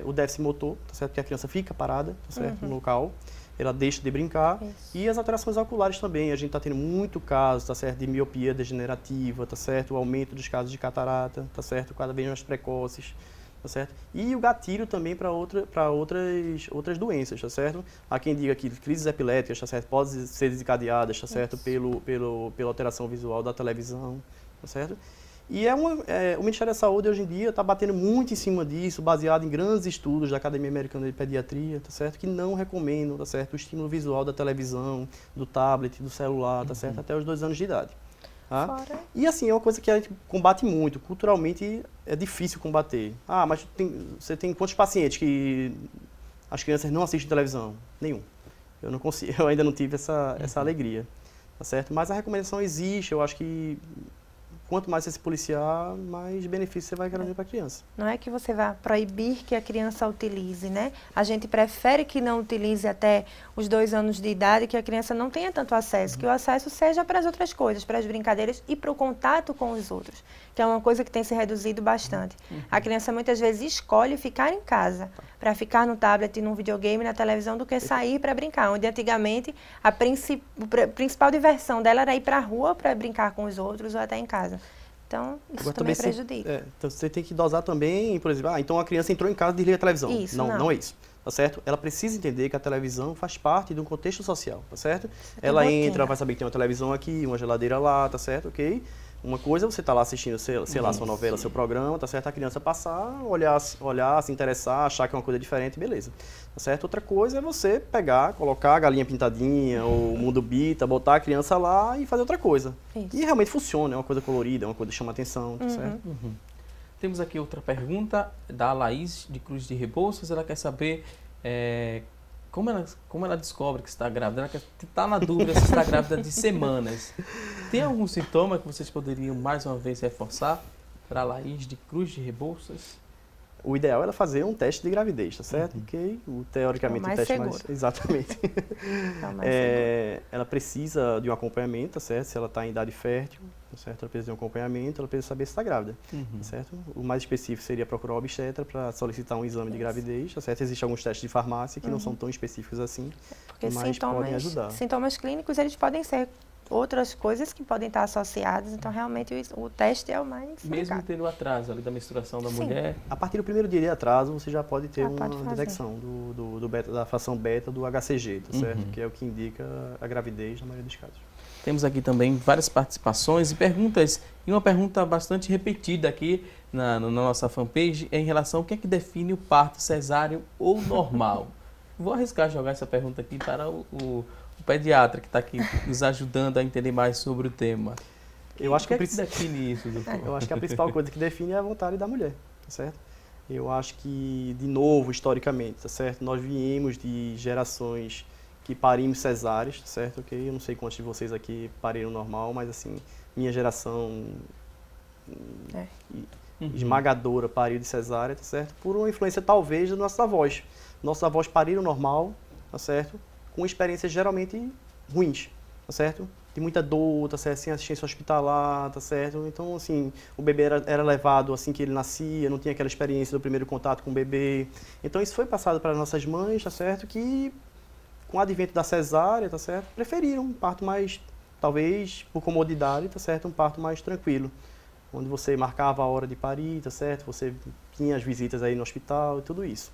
o déficit motor, tá certo? Que a criança fica parada, tá certo? No local, ela deixa de brincar. E as alterações oculares também, a gente está tendo muito caso, tá certo? De miopia degenerativa, tá certo? O aumento dos casos de catarata, tá certo? Cada vez mais precoces. Tá certo? E o gatilho também para outras doenças, tá certo? Há quem diga que crises epiléticas, tá certo? Podem ser desencadeadas, tá certo? Pela alteração visual da televisão, tá certo? E o Ministério da Saúde hoje em dia está batendo muito em cima disso, baseado em grandes estudos da Academia Americana de Pediatria, tá certo? Que não recomendam, tá certo? O estímulo visual da televisão, do tablet, do celular, tá certo? Até os 2 anos de idade. Tá? E assim, é uma coisa que a gente combate muito, culturalmente é difícil combater. Mas você tem quantos pacientes que as crianças não assistem televisão? Nenhum. Eu não consigo, eu ainda não tive essa alegria, tá certo? Mas a recomendação existe, eu acho que quanto mais você se policiar, mais benefício você vai garantir para a criança. Não é que você vai proibir que a criança utilize, né? A gente prefere que não utilize até os 2 anos de idade, que a criança não tenha tanto acesso, que o acesso seja para as outras coisas, para as brincadeiras e para o contato com os outros, que é uma coisa que tem se reduzido bastante. A criança muitas vezes escolhe ficar em casa, para ficar no tablet, no videogame, na televisão, do que sair para brincar, onde antigamente a principal diversão dela era ir para a rua para brincar com os outros ou até em casa. Então, isso também prejudica. Então, você tem que dosar também, por exemplo, então a criança entrou em casa e desliga a televisão. Isso, não é isso, tá certo? Ela precisa entender que a televisão faz parte de um contexto social, tá certo? Tem Ela rotina. entra, vai saber que tem uma televisão aqui, uma geladeira lá, tá certo? Ok? Uma coisa é você estar lá assistindo, sei lá, sua novela, seu programa, tá certo? A criança passar, olhar, se interessar, achar que é uma coisa diferente, beleza. Tá certo? Outra coisa é você pegar, colocar a galinha pintadinha, ou o mundo bita, botar a criança lá e fazer outra coisa. Isso. E realmente funciona, é uma coisa colorida, é uma coisa que chama atenção, tá certo? Temos aqui outra pergunta da Laís de Cruz de Rebouças. Ela quer saber como ela descobre que está grávida. Ela está na dúvida se está grávida de semanas. Tem algum sintoma que vocês poderiam mais uma vez reforçar para a Laís de Cruz de Rebouças? O ideal era fazer um teste de gravidez, tá certo? Porque teoricamente É o mais o teste seguro. mais... Exatamente. É o mais seguro. Ela precisa de um acompanhamento, tá certo? Se ela está em idade fértil, tá certo? Ela precisa de um acompanhamento, ela precisa saber se está grávida, tá certo? O mais específico seria procurar o obstetra para solicitar um exame de gravidez, tá certo? Existem alguns testes de farmácia que não são tão específicos assim, Porque mas podem ajudar. sintomas clínicos, eles podem ser outras coisas que podem estar associadas. Então, realmente, o teste é o mais Mesmo indicado. tendo o atraso ali da menstruação da Sim. mulher. A partir do primeiro dia de atraso, você já pode ter Já uma pode fazer. detecção da fração beta do HCG, tá certo? Uhum. Que é o que indica a gravidez na maioria dos casos. Temos aqui também várias participações e perguntas, e uma pergunta bastante repetida aqui na nossa fanpage é em relação ao que é que define o parto cesáreo ou normal. Vou arriscar jogar essa pergunta aqui para o pediatra que está aqui nos ajudando a entender mais sobre o tema. Eu acho O que é que que define isso, doutor? Eu acho que a principal coisa que define é a vontade da mulher, tá certo? Eu acho que, de novo, historicamente, tá certo? Nós viemos de gerações que parimos cesáreas, tá certo? Ok? Eu não sei quantos de vocês aqui pariram normal, mas assim, minha geração esmagadora pariu de cesárea, tá certo? Por uma influência talvez dos nossos avós. Nossos avós pariram normal, tá certo? Com experiências geralmente ruins, tá certo? De muita dor, tá certo? Sem assistência hospitalar, tá certo? Então, assim, o bebê era levado assim que ele nascia, não tinha aquela experiência do primeiro contato com o bebê. Então, isso foi passado para nossas mães, tá certo? Que, com o advento da cesárea, tá certo? Preferiram um parto mais, talvez, por comodidade, tá certo? Um parto mais tranquilo. Onde você marcava a hora de parir, tá certo? Você tinha as visitas aí no hospital e tudo isso.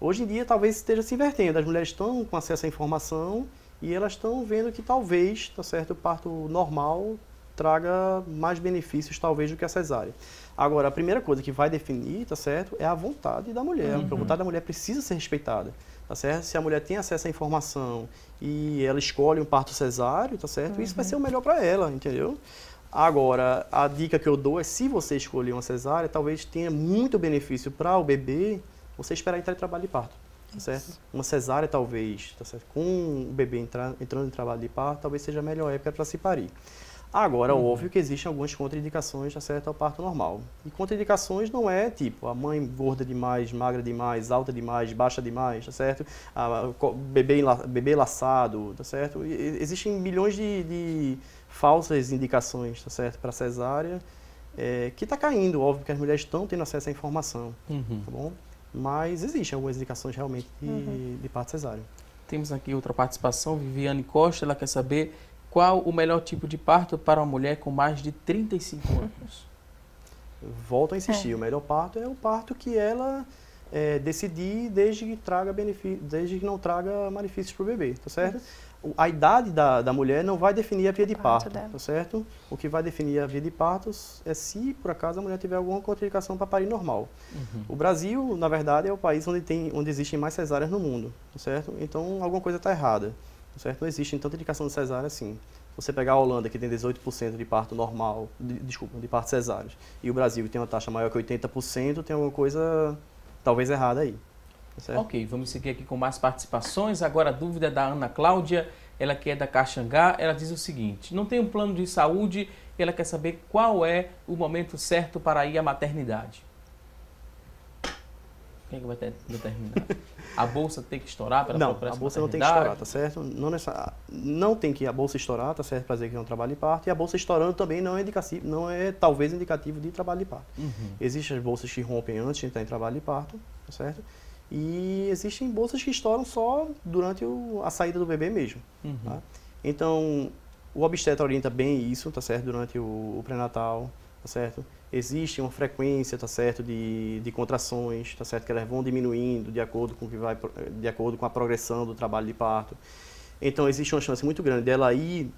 Hoje em dia, talvez esteja se invertendo. As mulheres estão com acesso à informação e elas estão vendo que talvez, tá certo, o parto normal traga mais benefícios, talvez, do que a cesárea. Agora, a primeira coisa que vai definir, tá certo, é a vontade da mulher. A vontade da mulher precisa ser respeitada, tá certo? Se a mulher tem acesso à informação e ela escolhe um parto cesáreo, tá certo? Isso vai ser o melhor para ela, entendeu? Agora, a dica que eu dou é, se você escolher uma cesárea, talvez tenha muito benefício para o bebê você esperar entrar em trabalho de parto, tá certo? Uma cesárea, talvez, tá certo? Com o bebê entrando em trabalho de parto, talvez seja a melhor época para se parir. Agora, óbvio que existem algumas contraindicações, tá certo, ao parto normal. E contraindicações não é tipo a mãe gorda demais, magra demais, alta demais, baixa demais, tá certo? Bebê laçado, tá certo? Existem milhões de falsas indicações, tá certo, para cesárea, que está caindo. Óbvio que as mulheres estão tendo acesso à informação, tá bom? Mas existem algumas indicações realmente de parto cesáreo. Temos aqui outra participação, Viviane Costa, ela quer saber qual o melhor tipo de parto para uma mulher com mais de 35 anos. Volto a insistir, o melhor parto é o parto que ela decidir desde que não traga malefícios para o bebê, tá certo? A idade da mulher não vai definir a via de parto, tá certo? O que vai definir a via de parto é se, por acaso, a mulher tiver alguma contraindicação para parir normal. O Brasil, na verdade, é o país onde existem mais cesáreas no mundo, tá certo? Então, alguma coisa está errada, tá certo? Não existe tanta indicação de cesárea assim. Você pegar a Holanda, que tem 18% de parto normal, de parto cesáreos, e o Brasil, que tem uma taxa maior que 80%, tem alguma coisa talvez errada aí. Certo? Ok, vamos seguir aqui com mais participações. Agora a dúvida é da Ana Cláudia, ela que é da Caxangá, ela diz o seguinte: não tem um plano de saúde, ela quer saber qual é o momento certo para ir à maternidade. Quem é que vai determinar? A bolsa tem que estourar para Não, a bolsa não tem que estourar, tá certo? Não tem que a bolsa estourar, tá certo? Para dizer que é um trabalho de parto. E a bolsa estourando também não é talvez indicativo de trabalho de parto. Existem as bolsas que rompem antes de entrar em trabalho de parto, tá certo? E existem bolsas que estouram só durante a saída do bebê mesmo. Tá? Então, o obstetra orienta bem isso, tá certo? Durante o pré-natal, tá certo? Existe uma frequência, tá certo, de contrações, tá certo, que elas vão diminuindo de acordo com a progressão do trabalho de parto. Então, existe uma chance muito grande dela ir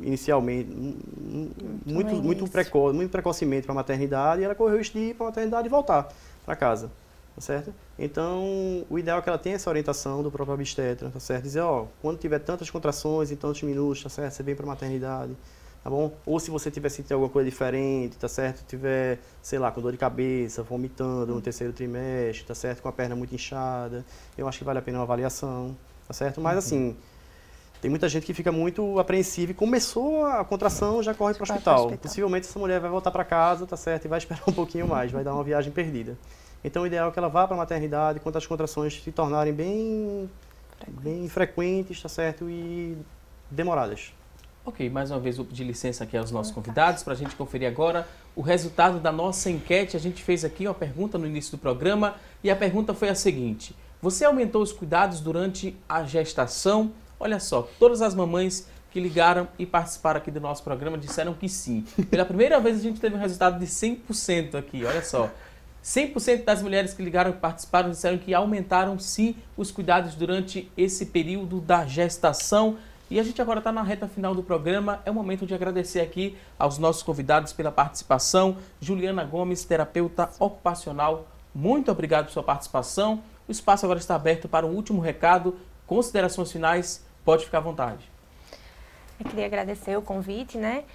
inicialmente, muito precocemente para a maternidade, e ela correr o risco de ir para a maternidade e voltar para casa, tá certo? Então, o ideal é que ela tenha essa orientação do próprio obstetra, tá certo? Dizer, quando tiver tantas contrações em tantos minutos, tá certo? Você vem para a maternidade, tá bom? Ou se você tiver sentindo alguma coisa diferente, tá certo? Tiver, sei lá, com dor de cabeça, vomitando no terceiro trimestre, tá certo? Com a perna muito inchada, eu acho que vale a pena uma avaliação, tá certo? Mas assim, tem muita gente que fica muito apreensiva e começou a contração, já corre para o hospital. Possivelmente essa mulher vai voltar para casa, tá certo? E vai esperar um pouquinho mais, vai dar uma viagem perdida. Então o ideal é que ela vá para a maternidade quando as contrações se tornarem bem frequentes, tá certo? E demoradas. Ok, mais uma vez vou pedir licença aqui aos nossos convidados para a gente conferir agora o resultado da nossa enquete. A gente fez aqui uma pergunta no início do programa e a pergunta foi a seguinte: você aumentou os cuidados durante a gestação Olha só, todas as mamães que ligaram e participaram aqui do nosso programa disseram que sim. Pela primeira vez a gente teve um resultado de 100% aqui, olha só. 100% das mulheres que ligaram e participaram disseram que aumentaram sim os cuidados durante esse período da gestação. E a gente agora está na reta final do programa, é o momento de agradecer aqui aos nossos convidados pela participação. Juliana Gomes, terapeuta ocupacional, muito obrigado por sua participação. O espaço agora está aberto para um último recado, considerações finais, pode ficar à vontade. Eu queria agradecer o convite, né?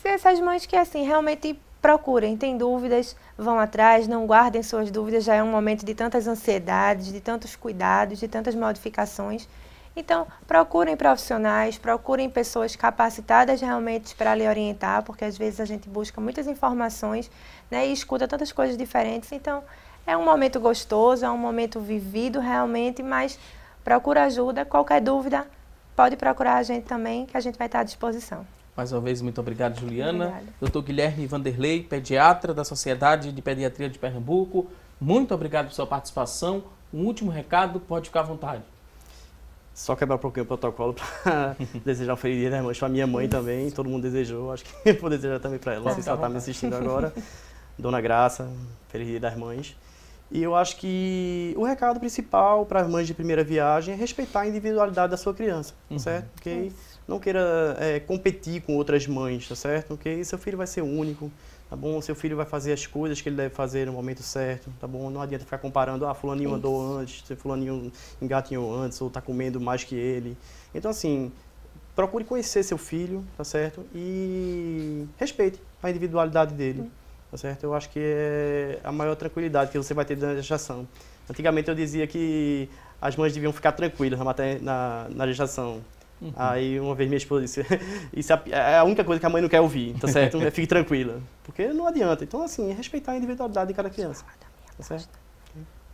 Essas mães que, assim, realmente procurem, tem dúvidas, vão atrás, não guardem suas dúvidas, já é um momento de tantas ansiedades, de tantos cuidados, de tantas modificações. Então, procurem profissionais, procurem pessoas capacitadas realmente para lhe orientar, porque às vezes a gente busca muitas informações, né, e escuta tantas coisas diferentes. Então, é um momento gostoso, é um momento vivido realmente, mas procura ajuda, qualquer dúvida, pode procurar a gente também, que a gente vai estar à disposição. Mais uma vez, muito obrigado, Juliana. Obrigada. Dr. Guilherme Vanderlei, pediatra da Sociedade de Pediatria de Pernambuco, muito obrigado por sua participação. Um último recado, pode ficar à vontade. Só quebrar um pouquinho o protocolo para desejar um feliz dia das mães para minha mãe também, todo mundo desejou, acho que vou desejar também para ela, não sei se ela está me assistindo agora. Dona Graça, feliz dia das mães. E eu acho que o recado principal para as mães de primeira viagem é respeitar a individualidade da sua criança, tá certo? Porque não queira competir com outras mães, tá certo? Porque seu filho vai ser único, tá bom? Seu filho vai fazer as coisas que ele deve fazer no momento certo, tá bom? Não adianta ficar comparando, fulaninho andou antes, fulaninho engatinhou antes, ou tá comendo mais que ele. Então, assim, procure conhecer seu filho, tá certo? E respeite a individualidade dele. Tá certo? Eu acho que é a maior tranquilidade que você vai ter durante a gestação. Antigamente eu dizia que as mães deviam ficar tranquilas na gestação. Aí uma vez minha esposa disse, isso é a única coisa que a mãe não quer ouvir, tá certo? Fique tranquila. Porque não adianta. Então, assim, respeitar a individualidade de cada criança. Tá certo?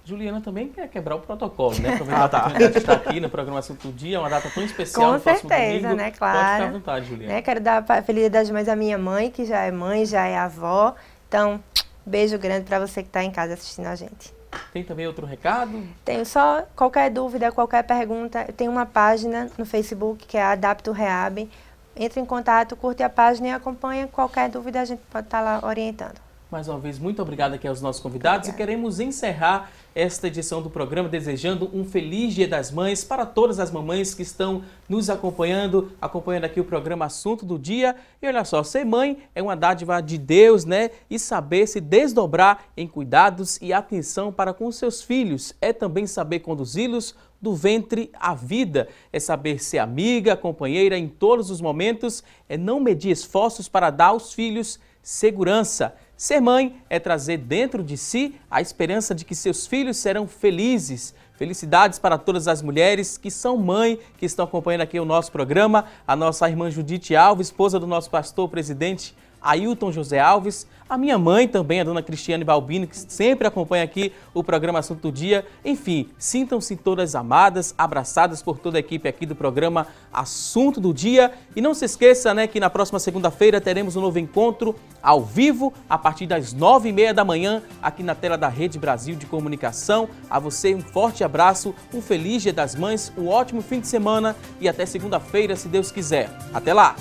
Juliana também quer quebrar o protocolo, né? Aproveitar que a gente está aqui no programa Assunto do Dia, uma data tão especial. Com certeza, né? Claro. Pode ficar à vontade, Juliana. Né? Quero dar a feliz dia das mães à minha mãe, que já é mãe, já é avó. Então, beijo grande para você que está em casa assistindo a gente. Tem também outro recado? Tenho só qualquer dúvida, qualquer pergunta. Tem uma página no Facebook que é a Adapto Reab. Entre em contato, curte a página e acompanha. Qualquer dúvida a gente pode estar lá orientando. Mais uma vez, muito obrigado aqui aos nossos convidados. Obrigada. E queremos encerrar esta edição do programa desejando um feliz Dia das Mães para todas as mamães que estão nos acompanhando aqui o programa Assunto do Dia. E olha só, ser mãe é uma dádiva de Deus, né? E saber se desdobrar em cuidados e atenção para com seus filhos é também saber conduzi-los do ventre à vida, é saber ser amiga, companheira em todos os momentos, é não medir esforços para dar aos filhos segurança. Ser mãe é trazer dentro de si a esperança de que seus filhos serão felizes. Felicidades para todas as mulheres que são mãe, que estão acompanhando aqui o nosso programa. A nossa irmã Judite Alves, esposa do nosso pastor presidente Ailton José Alves. A minha mãe também, a dona Cristiane Balbino, que sempre acompanha aqui o programa Assunto do Dia. Enfim, sintam-se todas amadas, abraçadas por toda a equipe aqui do programa Assunto do Dia. E não se esqueça, né, que na próxima segunda-feira teremos um novo encontro ao vivo, a partir das 9h30 da manhã, aqui na tela da Rede Brasil de Comunicação. A você um forte abraço, um feliz Dia das Mães, um ótimo fim de semana e até segunda-feira, se Deus quiser. Até lá!